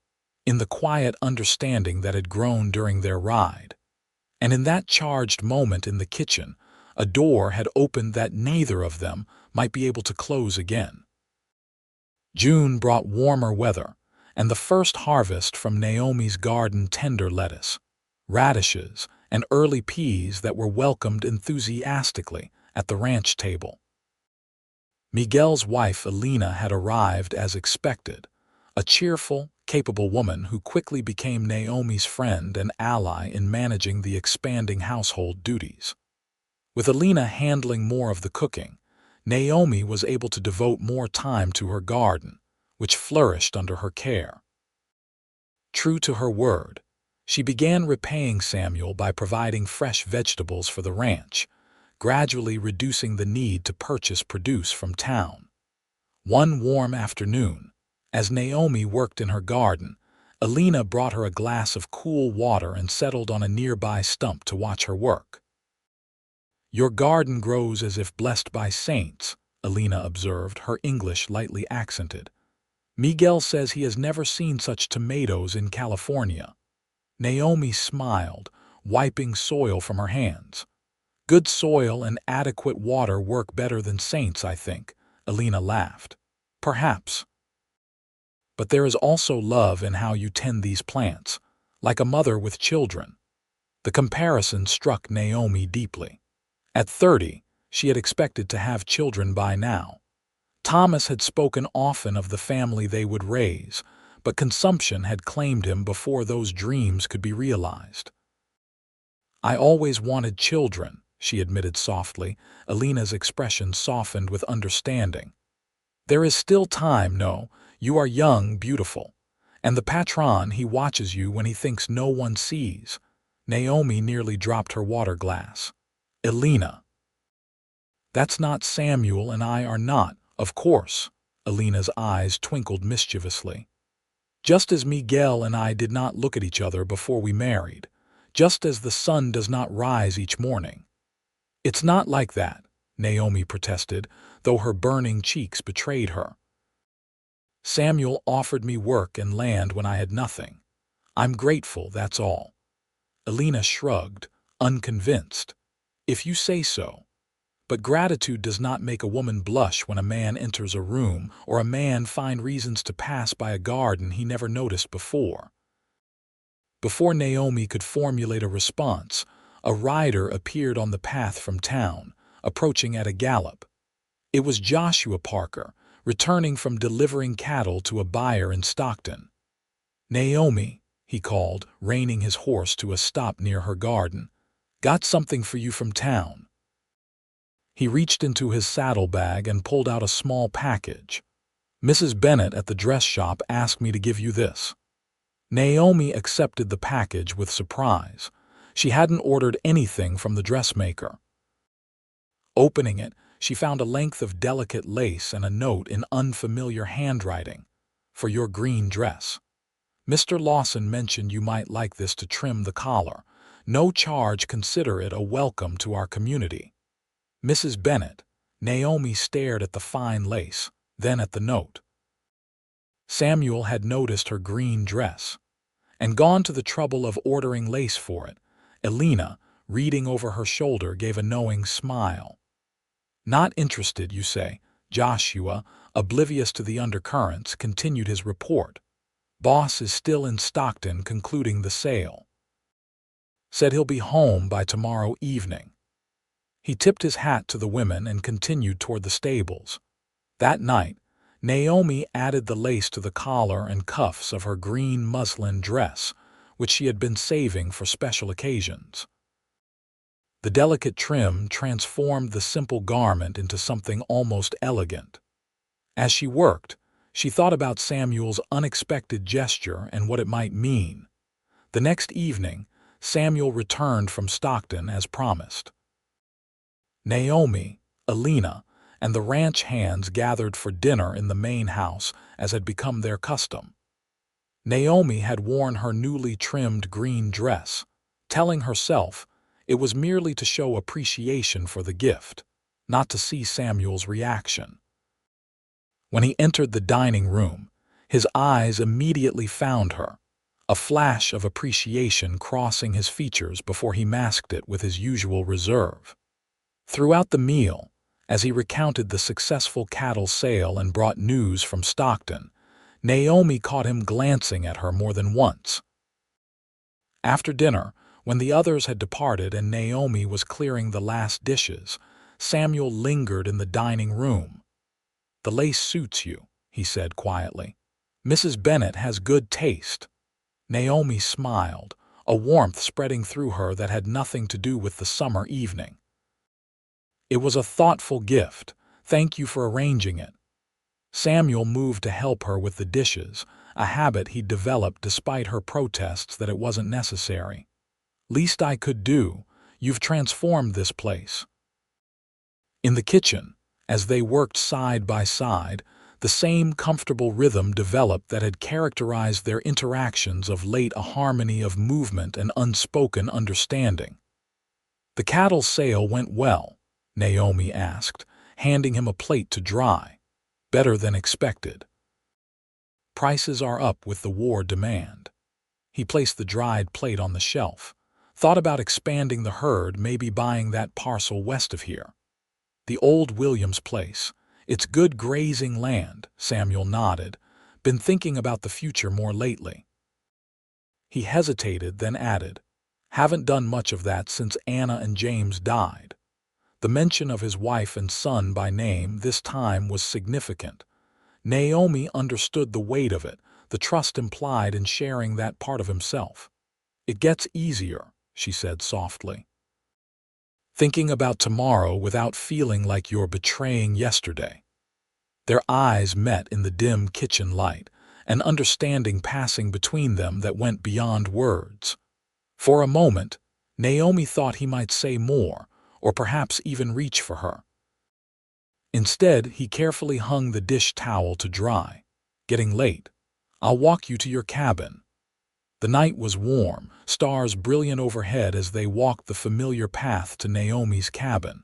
in the quiet understanding that had grown during their ride, and in that charged moment in the kitchen, a door had opened that neither of them might be able to close again. June brought warmer weather, and the first harvest from Naomi's garden, tender lettuce, radishes, and early peas that were welcomed enthusiastically at the ranch table. Miguel's wife Elena had arrived as expected, a cheerful, capable woman who quickly became Naomi's friend and ally in managing the expanding household duties. With Elena handling more of the cooking, Naomi was able to devote more time to her garden, which flourished under her care. True to her word, she began repaying Samuel by providing fresh vegetables for the ranch, gradually reducing the need to purchase produce from town. One warm afternoon, as Naomi worked in her garden, Elena brought her a glass of cool water and settled on a nearby stump to watch her work. "Your garden grows as if blessed by saints," Elena observed, her English lightly accented. "Miguel says he has never seen such tomatoes in California." Naomi smiled, wiping soil from her hands. "Good soil and adequate water work better than saints, I think," Elena laughed. "Perhaps. But there is also love in how you tend these plants, like a mother with children." The comparison struck Naomi deeply. At 30, she had expected to have children by now. Thomas had spoken often of the family they would raise, but consumption had claimed him before those dreams could be realized. "I always wanted children," she admitted softly. Elena's expression softened with understanding. "There is still time, no. You are young, beautiful. And the patron, he watches you when he thinks no one sees." Naomi nearly dropped her water glass. "Elena." "That's not Samuel and I are not, of course." Elena's eyes twinkled mischievously. "Just as Miguel and I did not look at each other before we married, just as the sun does not rise each morning." "It's not like that," Naomi protested, though her burning cheeks betrayed her. Samuel offered me work and land when I had nothing. I'm grateful, that's all. Elena shrugged, unconvinced. If you say so. But gratitude does not make a woman blush when a man enters a room or a man find reasons to pass by a garden he never noticed before. Before Naomi could formulate a response, a rider appeared on the path from town, approaching at a gallop. It was Joshua Parker, returning from delivering cattle to a buyer in Stockton. "Naomi," he called, reining his horse to a stop near her garden, "got something for you from town." He reached into his saddlebag and pulled out a small package. "Mrs. Bennett at the dress shop asked me to give you this." Naomi accepted the package with surprise. She hadn't ordered anything from the dressmaker. Opening it, she found a length of delicate lace and a note in unfamiliar handwriting. "For your green dress. Mr. Lawson mentioned you might like this to trim the collar. No charge, consider it a welcome to our community." Mrs. Bennett. Naomi stared at the fine lace, then at the note. Samuel had noticed her green dress and gone to the trouble of ordering lace for it. Elena, reading over her shoulder, gave a knowing smile. "Not interested, you say?" Joshua, oblivious to the undercurrents, continued his report. "Boss is still in Stockton concluding the sale. Said he'll be home by tomorrow evening." He tipped his hat to the women and continued toward the stables. That night, Naomi added the lace to the collar and cuffs of her green muslin dress, which she had been saving for special occasions. The delicate trim transformed the simple garment into something almost elegant. As she worked, she thought about Samuel's unexpected gesture and what it might mean. The next evening, Samuel returned from Stockton as promised. Naomi, Elena, and the ranch hands gathered for dinner in the main house as had become their custom. Naomi had worn her newly trimmed green dress, telling herself it was merely to show appreciation for the gift, not to see Samuel's reaction. When he entered the dining room, his eyes immediately found her, a flash of appreciation crossing his features before he masked it with his usual reserve. Throughout the meal, as he recounted the successful cattle sale and brought news from Stockton, Naomi caught him glancing at her more than once. After dinner, when the others had departed and Naomi was clearing the last dishes, Samuel lingered in the dining room. "The lace suits you," he said quietly. "Mrs. Bennett has good taste." Naomi smiled, a warmth spreading through her that had nothing to do with the summer evening. "It was a thoughtful gift. Thank you for arranging it." Samuel moved to help her with the dishes, a habit he'd developed despite her protests that it wasn't necessary. "Least I could do. You've transformed this place." In the kitchen, as they worked side by side, the same comfortable rhythm developed that had characterized their interactions of late, a harmony of movement and unspoken understanding. "The cattle sale went well?" Naomi asked, handing him a plate to dry. "Better than expected." "Prices are up with the war demand." He placed the dried plate on the shelf. "Thought about expanding the herd, maybe buying that parcel west of here." "The old Williams place. It's good grazing land," Samuel nodded. "Been thinking about the future more lately." He hesitated, then added, "Haven't done much of that since Anna and James died." The mention of his wife and son by name this time was significant. Naomi understood the weight of it, the trust implied in sharing that part of himself. "It gets easier," she said softly. "Thinking about tomorrow without feeling like you're betraying yesterday." Their eyes met in the dim kitchen light, an understanding passing between them that went beyond words. For a moment, Naomi thought he might say more, or perhaps even reach for her. Instead, he carefully hung the dish towel to dry. "Getting late. I'll walk you to your cabin." The night was warm, stars brilliant overhead as they walked the familiar path to Naomi's cabin.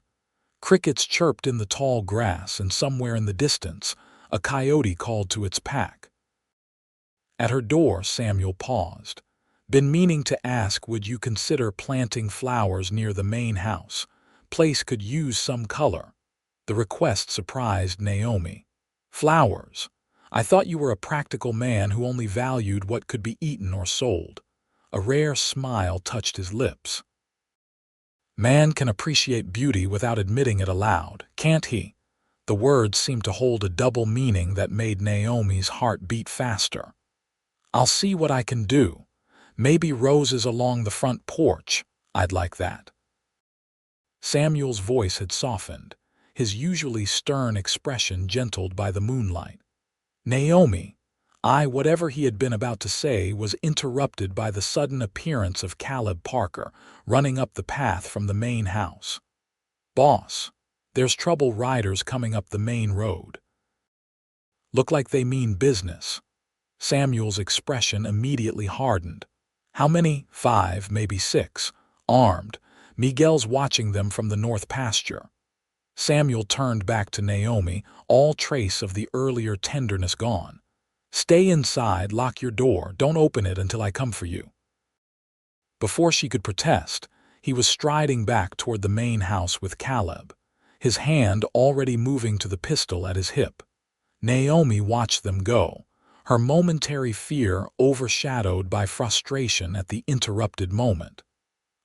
Crickets chirped in the tall grass, and somewhere in the distance, A coyote called to its pack. At her door, Samuel paused. Been meaning to ask, would you consider planting flowers near the main house? Place could use some color. The request surprised Naomi. Flowers? I thought you were a practical man who only valued what could be eaten or sold. A rare smile touched his lips. Man can appreciate beauty without admitting it aloud, can't he? The words seemed to hold a double meaning that made Naomi's heart beat faster. I'll see what I can do. Maybe roses along the front porch. I'd like that. Samuel's voice had softened, his usually stern expression gentled by the moonlight. Naomi, whatever he had been about to say was interrupted by the sudden appearance of Caleb Parker, running up the path from the main house. Boss, there's trouble riders coming up the main road. Look like they mean business. Samuel's expression immediately hardened. How many? 5, maybe 6. Armed. Miguel's watching them from the north pasture. Samuel turned back to Naomi, all trace of the earlier tenderness gone. Stay inside, lock your door, don't open it until I come for you. Before she could protest, he was striding back toward the main house with Caleb, his hand already moving to the pistol at his hip. Naomi watched them go, her momentary fear overshadowed by frustration at the interrupted moment.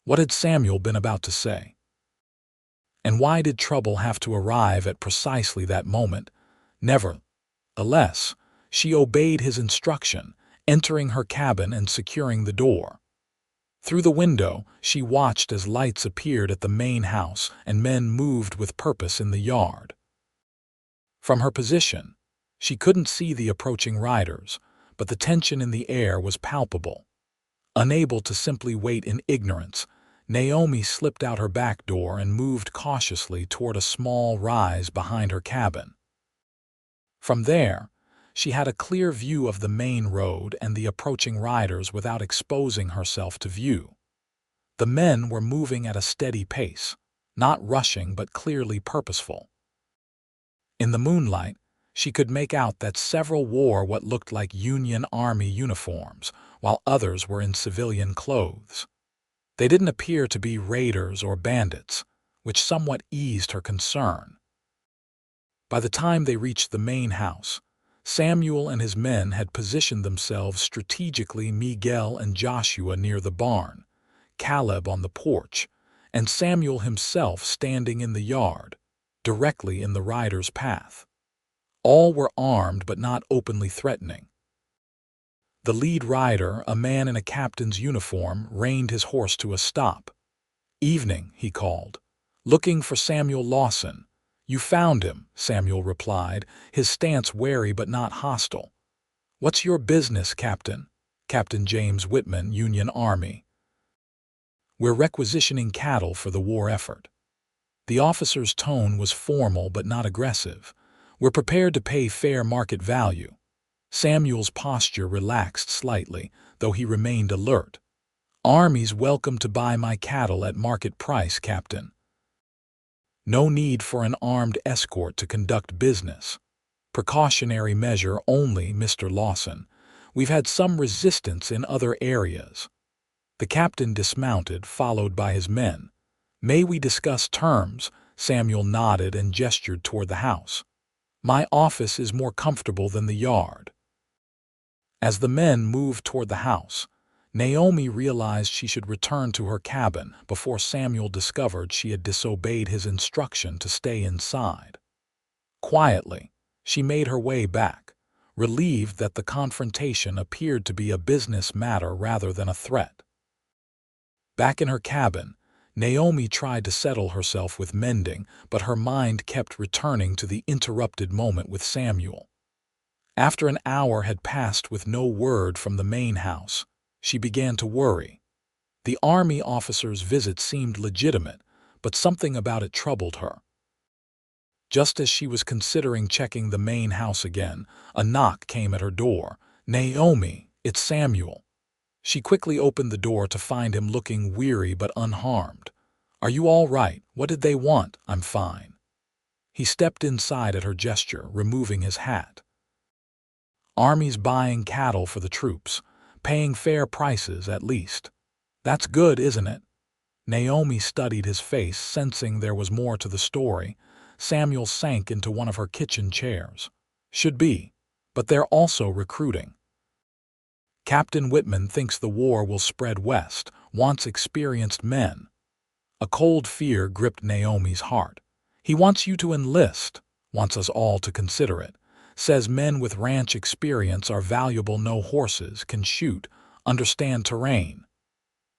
What had Samuel been about to say? And why did trouble have to arrive at precisely that moment? Nevertheless, she obeyed his instruction, entering her cabin and securing the door. Through the window, she watched as lights appeared at the main house and men moved with purpose in the yard. From her position, she couldn't see the approaching riders, but the tension in the air was palpable. Unable to simply wait in ignorance, Naomi slipped out her back door and moved cautiously toward a small rise behind her cabin. From there, she had a clear view of the main road and the approaching riders without exposing herself to view. The men were moving at a steady pace, not rushing but clearly purposeful. In the moonlight, she could make out that several wore what looked like Union Army uniforms, while others were in civilian clothes. They didn't appear to be raiders or bandits, which somewhat eased her concern. By the time they reached the main house, Samuel and his men had positioned themselves strategically, Miguel and Joshua near the barn, Caleb on the porch, and Samuel himself standing in the yard, directly in the rider's path. All were armed but not openly threatening. The lead rider, a man in a captain's uniform, reined his horse to a stop. "Evening," he called. "Looking for Samuel Lawson." "You found him," Samuel replied, his stance wary but not hostile. "What's your business, Captain?" Captain James Whitman, Union Army. "We're requisitioning cattle for the war effort." The officer's tone was formal but not aggressive. "We're prepared to pay fair market value." Samuel's posture relaxed slightly, though he remained alert. "Army's welcome to buy my cattle at market price, Captain." "No need for an armed escort to conduct business. Precautionary measure only, Mr. Lawson. We've had some resistance in other areas." The captain dismounted, followed by his men. "May we discuss terms?" Samuel nodded and gestured toward the house. "My office is more comfortable than the yard." As the men moved toward the house, Naomi realized she should return to her cabin before Samuel discovered she had disobeyed his instruction to stay inside. Quietly, she made her way back, relieved that the confrontation appeared to be a business matter rather than a threat. Back in her cabin, Naomi tried to settle herself with mending, but her mind kept returning to the interrupted moment with Samuel. After an hour had passed with no word from the main house, she began to worry. The Army officer's visit seemed legitimate, but something about it troubled her. Just as she was considering checking the main house again, a knock came at her door. "Naomi, it's Samuel." She quickly opened the door to find him looking weary but unharmed. "Are you all right? What did they want?" "I'm fine." He stepped inside at her gesture, removing his hat. Armies buying cattle for the troops, paying fair prices at least. That's good, isn't it? Naomi studied his face, sensing there was more to the story. Samuel sank into one of her kitchen chairs. Should be, but they're also recruiting. Captain Whitman thinks the war will spread west, wants experienced men. A cold fear gripped Naomi's heart. He wants you to enlist, wants us all to consider it. Says men with ranch experience are valuable, know horses, can shoot, understand terrain.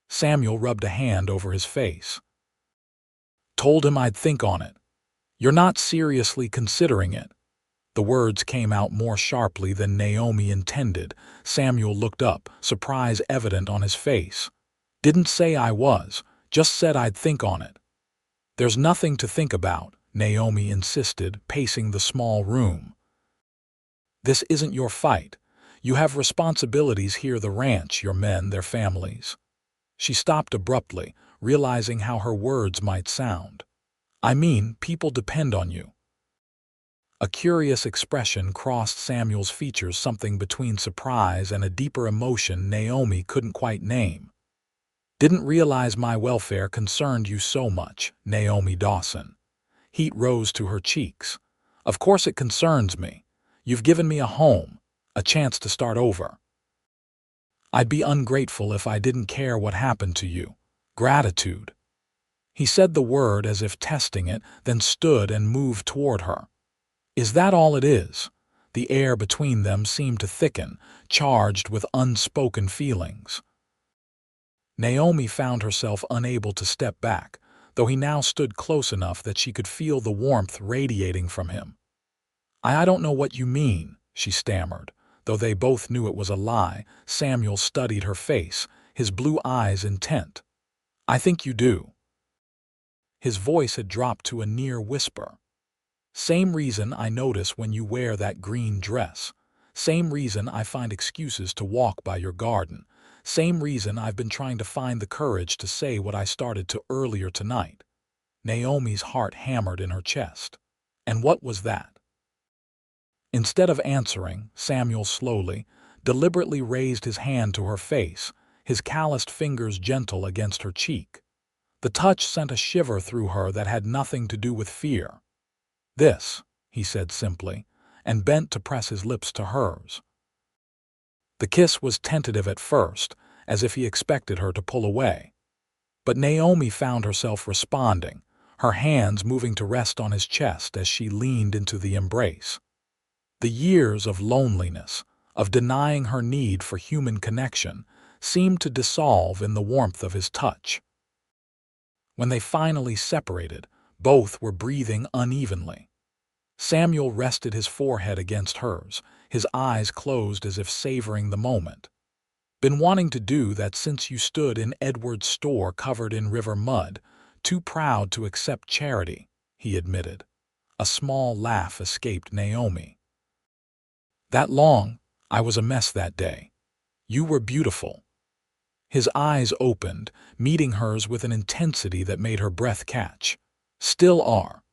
Samuel rubbed a hand over his face. Told him I'd think on it. You're not seriously considering it. The words came out more sharply than Naomi intended. Samuel looked up, surprise evident on his face. Didn't say I was, just said I'd think on it. There's nothing to think about, Naomi insisted, pacing the small room. This isn't your fight. You have responsibilities here, the ranch, your men, their families. She stopped abruptly, realizing how her words might sound. I mean, people depend on you. A curious expression crossed Samuel's features, something between surprise and a deeper emotion Naomi couldn't quite name. Didn't realize my welfare concerned you so much, Naomi Dawson. Heat rose to her cheeks. Of course it concerns me. You've given me a home, a chance to start over. I'd be ungrateful if I didn't care what happened to you. Gratitude. He said the word as if testing it, then stood and moved toward her. Is that all it is? The air between them seemed to thicken, charged with unspoken feelings. Naomi found herself unable to step back, though he now stood close enough that she could feel the warmth radiating from him. I don't know what you mean, she stammered. Though they both knew it was a lie, Samuel studied her face, his blue eyes intent. I think you do. His voice had dropped to a near whisper. Same reason I notice when you wear that green dress. Same reason I find excuses to walk by your garden. Same reason I've been trying to find the courage to say what I started to earlier tonight. Naomi's heart hammered in her chest. And what was that? Instead of answering, Samuel slowly, deliberately raised his hand to her face, his calloused fingers gentle against her cheek. The touch sent a shiver through her that had nothing to do with fear. This, he said simply, and bent to press his lips to hers. The kiss was tentative at first, as if he expected her to pull away. But Naomi found herself responding, her hands moving to rest on his chest as she leaned into the embrace. The years of loneliness, of denying her need for human connection, seemed to dissolve in the warmth of his touch. When they finally separated, both were breathing unevenly. Samuel rested his forehead against hers, his eyes closed as if savoring the moment. Been wanting to do that since you stood in Edward's store covered in river mud, too proud to accept charity, he admitted. A small laugh escaped Naomi. That long, I was a mess that day. You were beautiful. His eyes opened, meeting hers with an intensity that made her breath catch. Still are.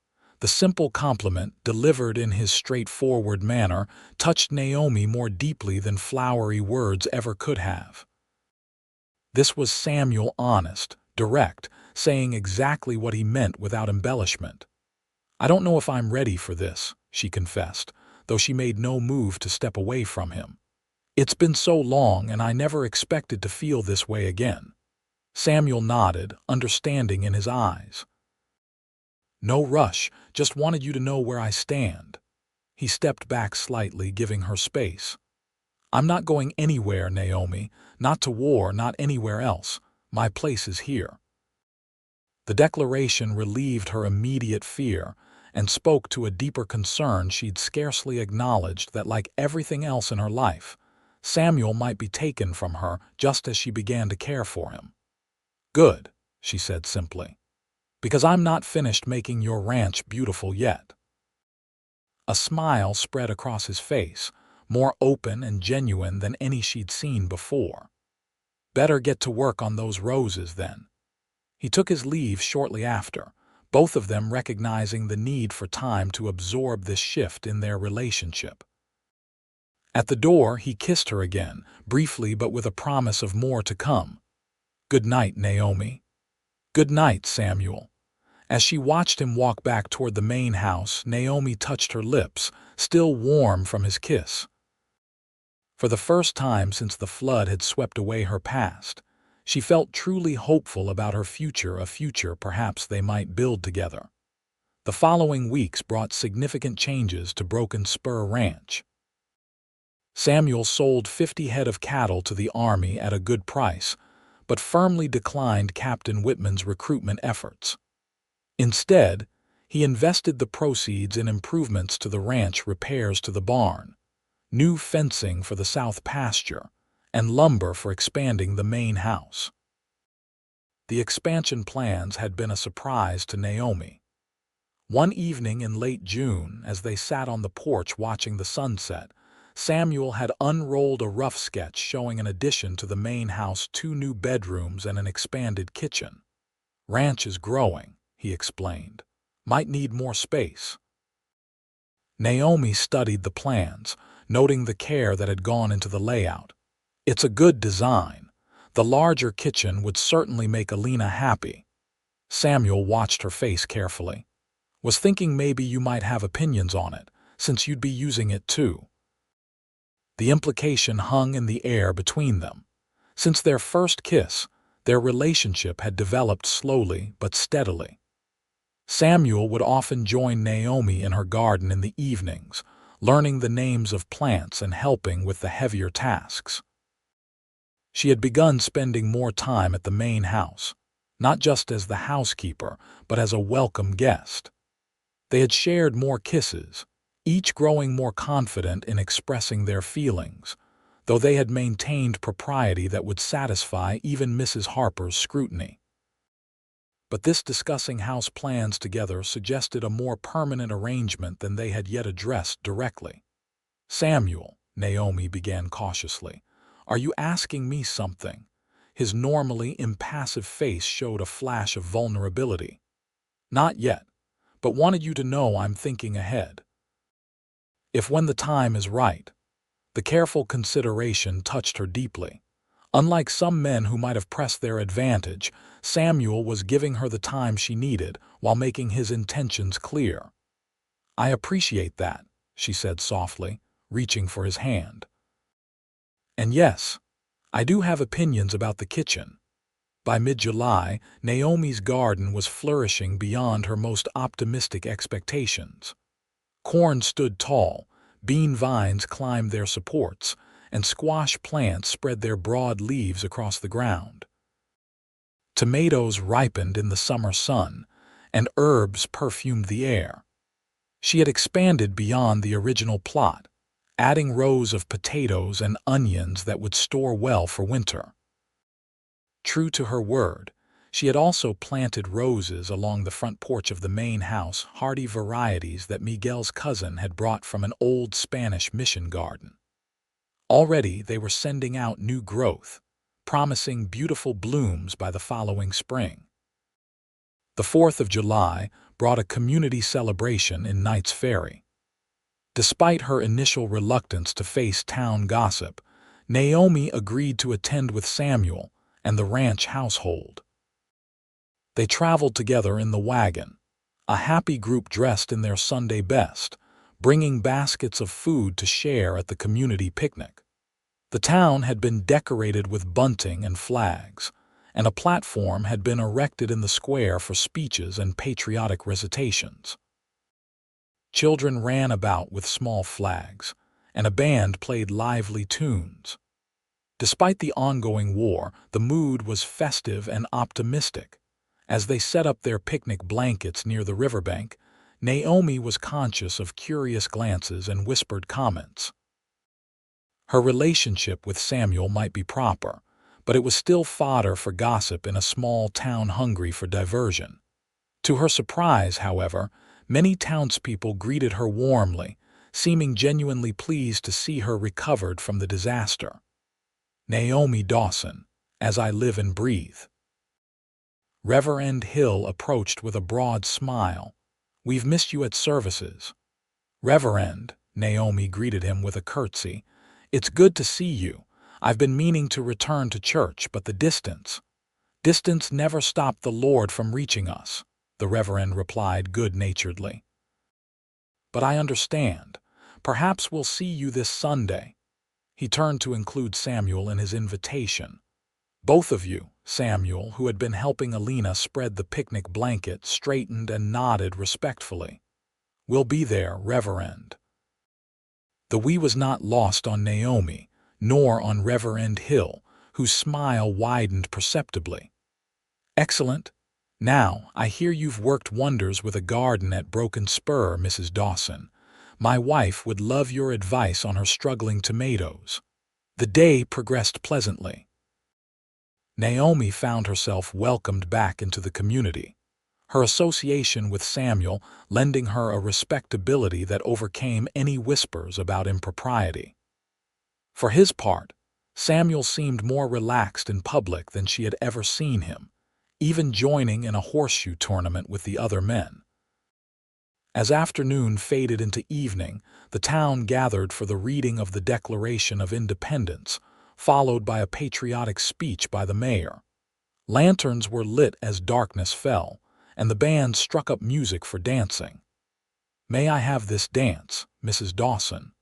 The simple compliment, delivered in his straightforward manner, touched Naomi more deeply than flowery words ever could have. This was Samuel, honest, direct, saying exactly what he meant without embellishment. I don't know if I'm ready for this, she confessed, though she made no move to step away from him. It's been so long and I never expected to feel this way again. Samuel nodded, understanding in his eyes. No rush, just wanted you to know where I stand. He stepped back slightly, giving her space. I'm not going anywhere, Naomi, not to war, not anywhere else. My place is here. The declaration relieved her immediate fear and spoke to a deeper concern she'd scarcely acknowledged that, like everything else in her life, Samuel might be taken from her just as she began to care for him. Good, she said simply. Because I'm not finished making your ranch beautiful yet. A smile spread across his face, more open and genuine than any she'd seen before. Better get to work on those roses then. He took his leave shortly after, both of them recognizing the need for time to absorb this shift in their relationship. At the door, he kissed her again, briefly but with a promise of more to come. "Good night, Naomi." "Good night, Samuel." As she watched him walk back toward the main house, Naomi touched her lips, still warm from his kiss. For the first time since the flood had swept away her past, she felt truly hopeful about her future, a future perhaps they might build together. The following weeks brought significant changes to Broken Spur Ranch. Samuel sold 50 head of cattle to the Army at a good price, but firmly declined Captain Whitman's recruitment efforts. Instead, he invested the proceeds in improvements to the ranch, repairs to the barn, new fencing for the south pasture, and lumber for expanding the main house. The expansion plans had been a surprise to Naomi. One evening in late June, as they sat on the porch watching the sunset, Samuel had unrolled a rough sketch showing an addition to the main house, 2 new bedrooms and an expanded kitchen. "Ranch is growing," he explained. "Might need more space." Naomi studied the plans, noting the care that had gone into the layout. "It's a good design. The larger kitchen would certainly make Alina happy." Samuel watched her face carefully. "Was thinking maybe you might have opinions on it, since you'd be using it too." The implication hung in the air between them. Since their first kiss, their relationship had developed slowly but steadily. Samuel would often join Naomi in her garden in the evenings, learning the names of plants and helping with the heavier tasks. She had begun spending more time at the main house, not just as the housekeeper, but as a welcome guest. They had shared more kisses, each growing more confident in expressing their feelings, though they had maintained propriety that would satisfy even Mrs. Harper's scrutiny. But this discussing house plans together suggested a more permanent arrangement than they had yet addressed directly. "Samuel," Naomi began cautiously, "are you asking me something?" His normally impassive face showed a flash of vulnerability. "Not yet, but wanted you to know I'm thinking ahead. If when the time is right." The careful consideration touched her deeply. Unlike some men who might have pressed their advantage, Samuel was giving her the time she needed while making his intentions clear. "I appreciate that," she said softly, reaching for his hand. "And yes, I do have opinions about the kitchen." By mid-July, Naomi's garden was flourishing beyond her most optimistic expectations. Corn stood tall, bean vines climbed their supports, and squash plants spread their broad leaves across the ground. Tomatoes ripened in the summer sun, and herbs perfumed the air. She had expanded beyond the original plot, adding rows of potatoes and onions that would store well for winter. True to her word, she had also planted roses along the front porch of the main house, hardy varieties that Miguel's cousin had brought from an old Spanish mission garden. Already they were sending out new growth, promising beautiful blooms by the following spring. The 4th of July brought a community celebration in Knights Ferry. Despite her initial reluctance to face town gossip, Naomi agreed to attend with Samuel and the ranch household. They traveled together in the wagon, a happy group dressed in their Sunday best, bringing baskets of food to share at the community picnic. The town had been decorated with bunting and flags, and a platform had been erected in the square for speeches and patriotic recitations. Children ran about with small flags, and a band played lively tunes. Despite the ongoing war, the mood was festive and optimistic. As they set up their picnic blankets near the riverbank, Naomi was conscious of curious glances and whispered comments. Her relationship with Samuel might be proper, but it was still fodder for gossip in a small town hungry for diversion. To her surprise, however, many townspeople greeted her warmly, seeming genuinely pleased to see her recovered from the disaster. "Naomi Dawson, as I live and breathe." Reverend Hill approached with a broad smile. "We've missed you at services." "Reverend," Naomi greeted him with a curtsy, "it's good to see you. I've been meaning to return to church, but the distance never stopped the Lord from reaching us," the Reverend replied good-naturedly. "But I understand. Perhaps we'll see you this Sunday." He turned to include Samuel in his invitation. Both of you, Samuel, who had been helping Alina spread the picnic blanket, straightened and nodded respectfully. "We'll be there, Reverend." The "we" was not lost on Naomi, nor on Reverend Hill, whose smile widened perceptibly. "Excellent. Now, I hear you've worked wonders with a garden at Broken Spur, Mrs. Dawson. My wife would love your advice on her struggling tomatoes." The day progressed pleasantly. Naomi found herself welcomed back into the community, her association with Samuel lending her a respectability that overcame any whispers about impropriety. For his part, Samuel seemed more relaxed in public than she had ever seen him, even joining in a horseshoe tournament with the other men. As afternoon faded into evening, the town gathered for the reading of the Declaration of Independence, followed by a patriotic speech by the mayor. Lanterns were lit as darkness fell, and the band struck up music for dancing. "May I have this dance, Mrs. Dawson?"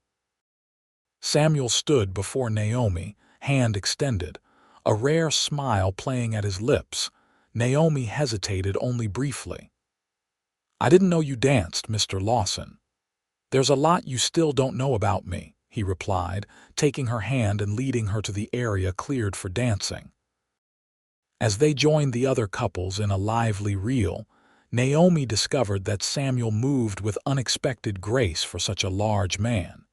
Samuel stood before Naomi, hand extended, a rare smile playing at his lips. Naomi hesitated only briefly. "I didn't know you danced, Mr. Lawson." "There's a lot you still don't know about me," he replied, taking her hand and leading her to the area cleared for dancing. As they joined the other couples in a lively reel, Naomi discovered that Samuel moved with unexpected grace for such a large man.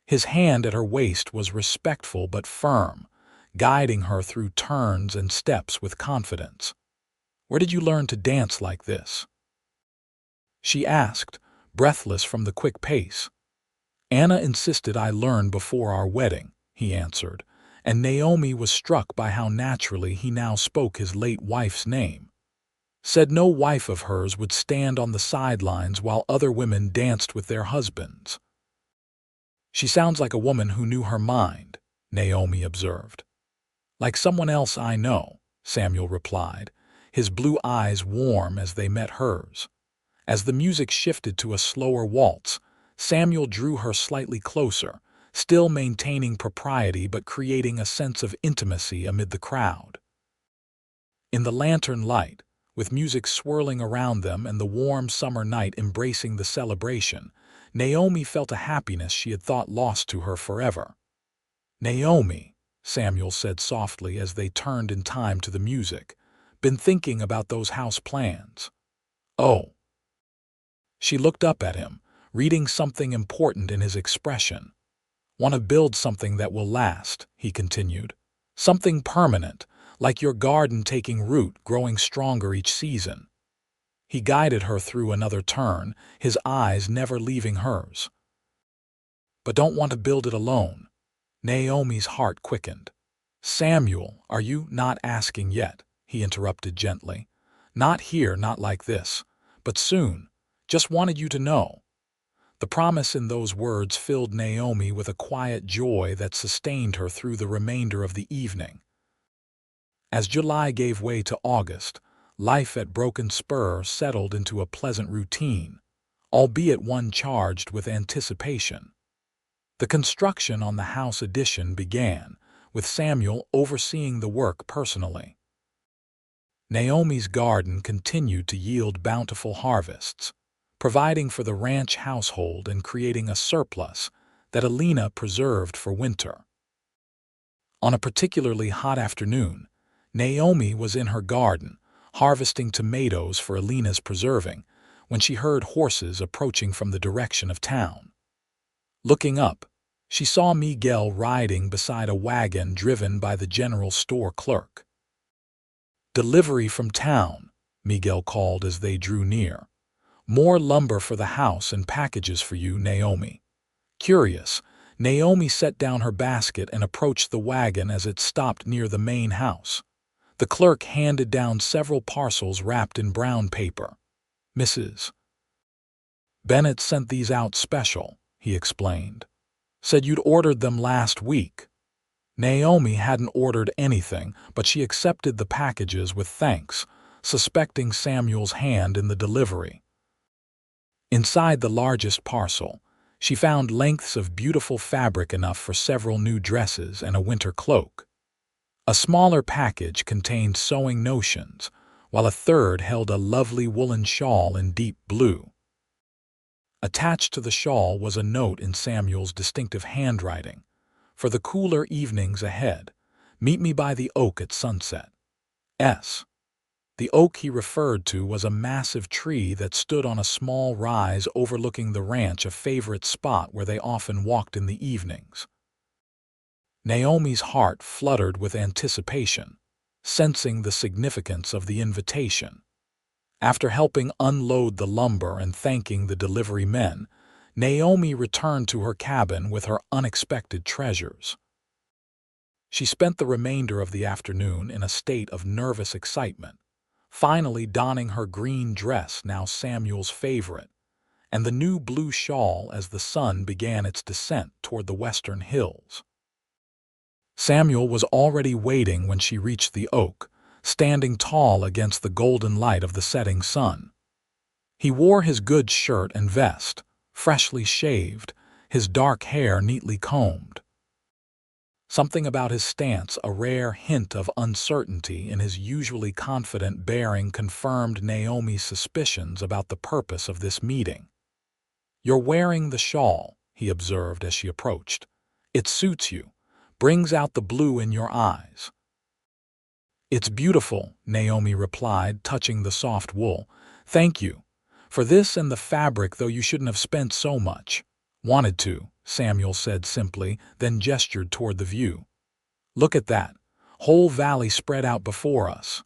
His hand at her waist was respectful but firm, guiding her through turns and steps with confidence. "Where did you learn to dance like this?" she asked, breathless from the quick pace. "Anna insisted I learn before our wedding," he answered, and Naomi was struck by how naturally he now spoke his late wife's name. Said no wife of hers would stand on the sidelines while other women danced with their husbands. "She sounds like a woman who knew her mind," Naomi observed. "Like someone else I know," Samuel replied, his blue eyes warm as they met hers. As the music shifted to a slower waltz, Samuel drew her slightly closer, still maintaining propriety but creating a sense of intimacy amid the crowd. In the lantern light, with music swirling around them and the warm summer night embracing the celebration, Naomi felt a happiness she had thought lost to her forever. "Naomi," Samuel said softly as they turned in time to the music, "been thinking about those house plans." "Oh." She looked up at him, reading something important in his expression. "Want to build something that will last," he continued. "Something permanent, like your garden taking root, growing stronger each season." He guided her through another turn, his eyes never leaving hers. "But don't want to build it alone." Naomi's heart quickened. "Samuel, are you not asking yet?" he interrupted gently. "Not here, not like this, but soon. Just wanted you to know." The promise in those words filled Naomi with a quiet joy that sustained her through the remainder of the evening. As July gave way to August, life at Broken Spur settled into a pleasant routine, albeit one charged with anticipation. The construction on the house addition began, with Samuel overseeing the work personally. Naomi's garden continued to yield bountiful harvests, providing for the ranch household and creating a surplus that Alina preserved for winter. On a particularly hot afternoon, Naomi was in her garden, harvesting tomatoes for Alina's preserving, when she heard horses approaching from the direction of town. Looking up, she saw Miguel riding beside a wagon driven by the general store clerk. "Delivery from town," Miguel called as they drew near. "More lumber for the house and packages for you, Naomi." Curious, Naomi set down her basket and approached the wagon as it stopped near the main house. The clerk handed down several parcels wrapped in brown paper. "Mrs. Bennett sent these out special," he explained. "Said you'd ordered them last week." Naomi hadn't ordered anything, but she accepted the packages with thanks, suspecting Samuel's hand in the delivery. Inside the largest parcel, she found lengths of beautiful fabric enough for several new dresses and a winter cloak. A smaller package contained sewing notions, while a third held a lovely woolen shawl in deep blue. Attached to the shawl was a note in Samuel's distinctive handwriting. "For the cooler evenings ahead, meet me by the oak at sunset. S." The oak he referred to was a massive tree that stood on a small rise overlooking the ranch, a favorite spot where they often walked in the evenings. Naomi's heart fluttered with anticipation, sensing the significance of the invitation. After helping unload the lumber and thanking the delivery men, Naomi returned to her cabin with her unexpected treasures. She spent the remainder of the afternoon in a state of nervous excitement, finally donning her green dress, now Samuel's favorite, and the new blue shawl as the sun began its descent toward the western hills. Samuel was already waiting when she reached the oak, standing tall against the golden light of the setting sun. He wore his good shirt and vest, freshly shaved, his dark hair neatly combed. Something about his stance, a rare hint of uncertainty in his usually confident bearing, confirmed Naomi's suspicions about the purpose of this meeting. "You're wearing the shawl," he observed as she approached. "It suits you, brings out the blue in your eyes." "It's beautiful," Naomi replied, touching the soft wool. "Thank you for this and the fabric, though you shouldn't have spent so much." "Wanted to," Samuel said simply, then gestured toward the view. "Look at that, whole valley spread out before us."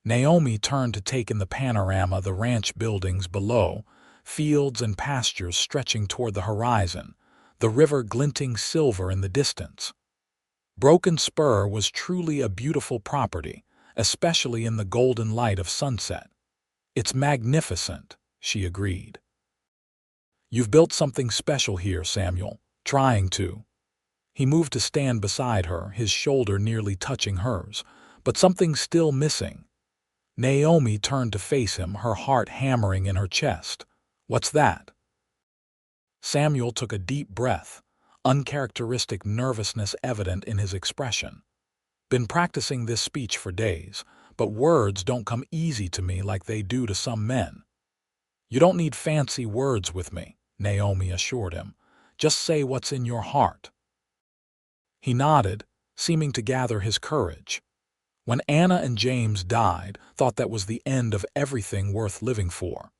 Naomi turned to take in the panorama, the ranch buildings below, fields and pastures stretching toward the horizon, the river glinting silver in the distance. Broken Spur was truly a beautiful property, especially in the golden light of sunset. "It's magnificent," she agreed. "You've built something special here, Samuel." "Trying to." He moved to stand beside her, his shoulder nearly touching hers, but something's still missing. Naomi turned to face him, her heart hammering in her chest. "What's that?" Samuel took a deep breath, uncharacteristic nervousness evident in his expression. "Been practicing this speech for days, but words don't come easy to me like they do to some men." "You don't need fancy words with me," Naomi assured him. "Just say what's in your heart." He nodded, seeming to gather his courage. "When Anna and James died, thought that was the end of everything worth living for.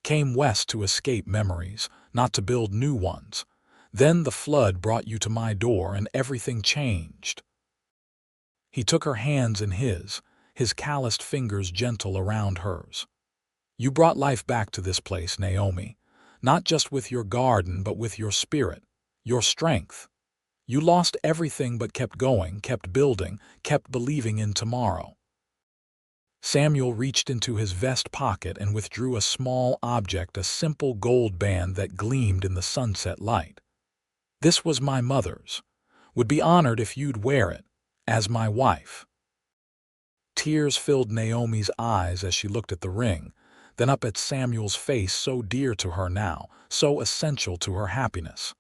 Came west to escape memories, not to build new ones. Then the flood brought you to my door and everything changed." He took her hands in his calloused fingers gentle around hers. "You brought life back to this place, Naomi, not just with your garden but with your spirit, your strength. You lost everything but kept going, kept building, kept believing in tomorrow." Samuel reached into his vest pocket and withdrew a small object, a simple gold band that gleamed in the sunset light. "This was my mother's. Would be honored if you'd wear it, as my wife." Tears filled Naomi's eyes as she looked at the ring, then up at Samuel's face, so dear to her now, so essential to her happiness.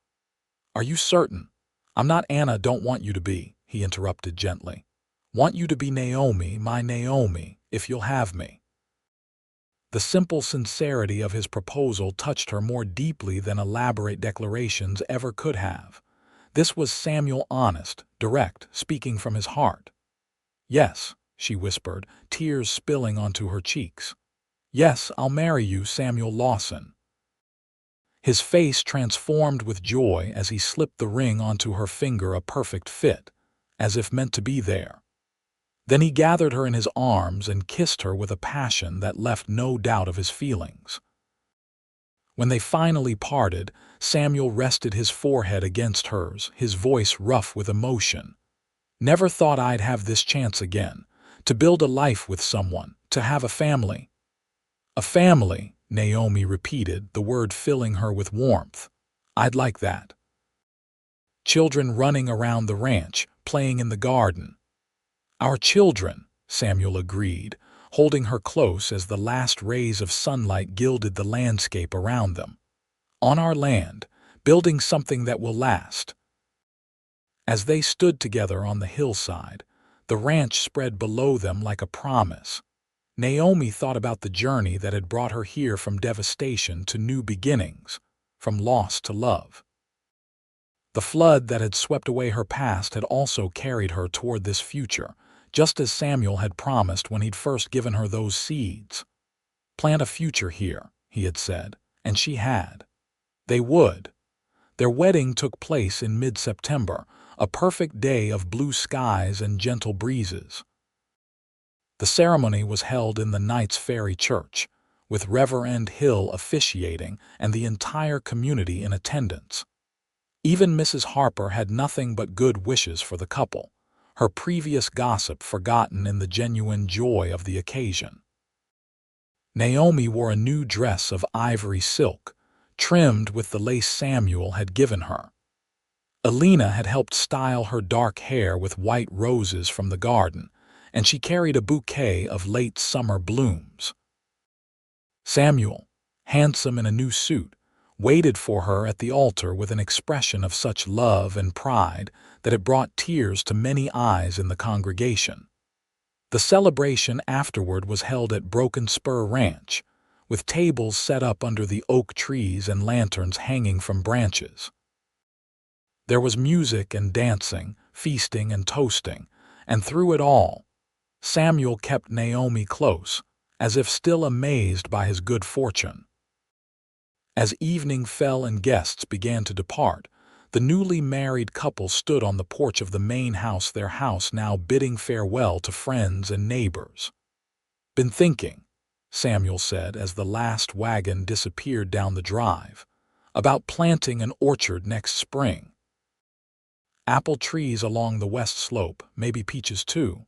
"Are you certain?" "I'm not Anna, don't want you to be," he interrupted gently. "Want you to be Naomi, my Naomi, if you'll have me." The simple sincerity of his proposal touched her more deeply than elaborate declarations ever could have. This was Samuel, honest, direct, speaking from his heart. "Yes," she whispered, tears spilling onto her cheeks. "Yes, I'll marry you, Samuel Lawson." His face transformed with joy as he slipped the ring onto her finger, a perfect fit, as if meant to be there. Then he gathered her in his arms and kissed her with a passion that left no doubt of his feelings. When they finally parted, Samuel rested his forehead against hers, his voice rough with emotion. Never thought I'd have this chance again, to build a life with someone, to have a family. A family, Naomi repeated, the word filling her with warmth. I'd like that. Children running around the ranch, playing in the garden. Our children, Samuel agreed, holding her close as the last rays of sunlight gilded the landscape around them. On our land, building something that will last. As they stood together on the hillside, the ranch spread below them like a promise. Naomi thought about the journey that had brought her here, from devastation to new beginnings, from loss to love. The flood that had swept away her past had also carried her toward this future, just as Samuel had promised when he'd first given her those seeds. Plant a future here, he had said, and she had. They would. Their wedding took place in mid-September, a perfect day of blue skies and gentle breezes. The ceremony was held in the Knights Ferry church, with Reverend Hill officiating and the entire community in attendance. Even Mrs. Harper had nothing but good wishes for the couple, her previous gossip forgotten in the genuine joy of the occasion. Naomi wore a new dress of ivory silk, trimmed with the lace Samuel had given her. Alina had helped style her dark hair with white roses from the garden, and she carried a bouquet of late summer blooms. Samuel, handsome in a new suit, waited for her at the altar with an expression of such love and pride that it brought tears to many eyes in the congregation. The celebration afterward was held at Broken Spur Ranch, with tables set up under the oak trees and lanterns hanging from branches. There was music and dancing, feasting and toasting, and through it all, Samuel kept Naomi close, as if still amazed by his good fortune. As evening fell and guests began to depart, the newly married couple stood on the porch of the main house, their house now bidding farewell to friends and neighbors. "Been thinking," Samuel said as the last wagon disappeared down the drive, "about planting an orchard next spring. Apple trees along the west slope, maybe peaches too."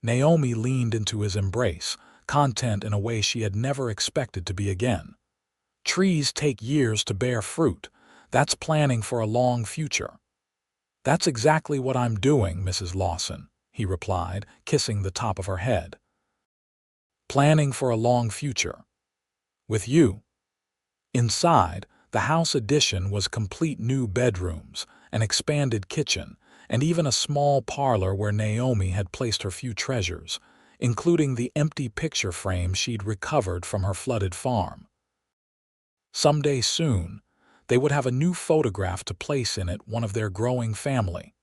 Naomi leaned into his embrace, content in a way she had never expected to be again. "Trees take years to bear fruit. That's planning for a long future." "That's exactly what I'm doing, Mrs. Lawson," he replied, kissing the top of her head. "Planning for a long future. With you." Inside, the house addition was complete: new bedrooms, an expanded kitchen, and even a small parlor where Naomi had placed her few treasures, including the empty picture frame she'd recovered from her flooded farm. Someday soon, they would have a new photograph to place in it, one of their growing family.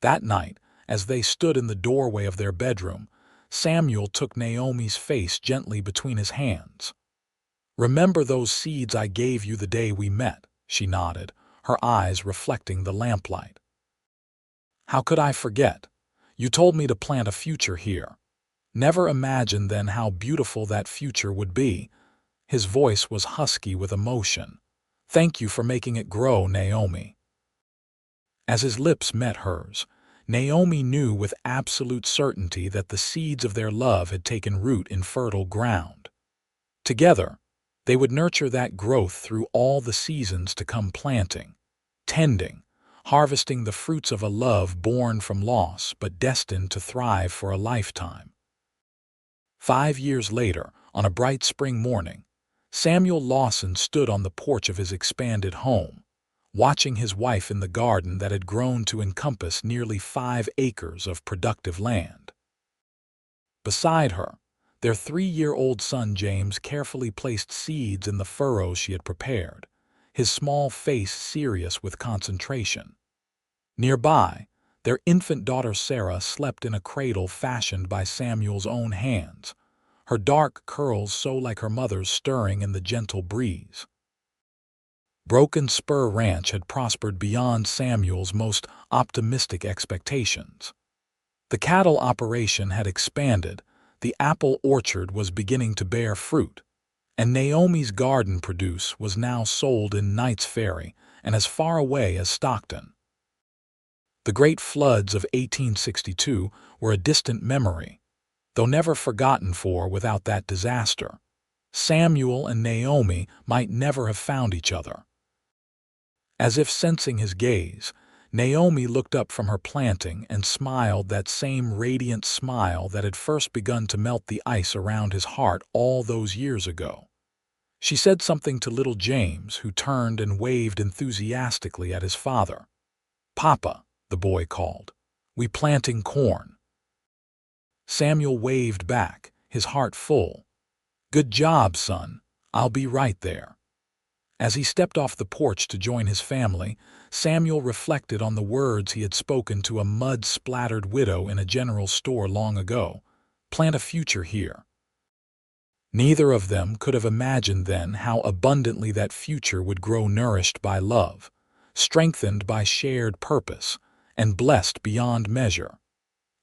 That night, as they stood in the doorway of their bedroom, Samuel took Naomi's face gently between his hands. "Remember those seeds I gave you the day we met?" She nodded, her eyes reflecting the lamplight. "How could I forget? You told me to plant a future here. Never imagined then how beautiful that future would be." His voice was husky with emotion. "Thank you for making it grow, Naomi." As his lips met hers, Naomi knew with absolute certainty that the seeds of their love had taken root in fertile ground. Together, they would nurture that growth through all the seasons to come, planting, tending, harvesting the fruits of a love born from loss but destined to thrive for a lifetime. 5 years later, on a bright spring morning, Samuel Lawson stood on the porch of his expanded home, watching his wife in the garden that had grown to encompass nearly 5 acres of productive land. Beside her, their 3-year-old son James carefully placed seeds in the furrows she had prepared, his small face serious with concentration. Nearby, their infant daughter Sarah slept in a cradle fashioned by Samuel's own hands, her dark curls so like her mother's stirring in the gentle breeze. Broken Spur Ranch had prospered beyond Samuel's most optimistic expectations. The cattle operation had expanded, the apple orchard was beginning to bear fruit, and Naomi's garden produce was now sold in Knights Ferry and as far away as Stockton. The great floods of 1862 were a distant memory, though never forgotten, for without that disaster, Samuel and Naomi might never have found each other. As if sensing his gaze, Naomi looked up from her planting and smiled that same radiant smile that had first begun to melt the ice around his heart all those years ago. She said something to little James, who turned and waved enthusiastically at his father. "Papa," the boy called, "we planting corn." Samuel waved back, his heart full. "Good job, son. I'll be right there." As he stepped off the porch to join his family, Samuel reflected on the words he had spoken to a mud-splattered widow in a general store long ago. Plant a future here. Neither of them could have imagined then how abundantly that future would grow, nourished by love, strengthened by shared purpose, and blessed beyond measure.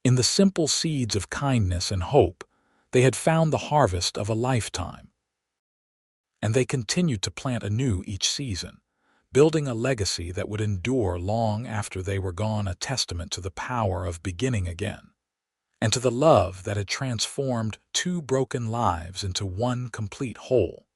In the simple seeds of kindness and hope, they had found the harvest of a lifetime. And they continued to plant anew each season, building a legacy that would endure long after they were gone, a testament to the power of beginning again, and to the love that had transformed two broken lives into one complete whole.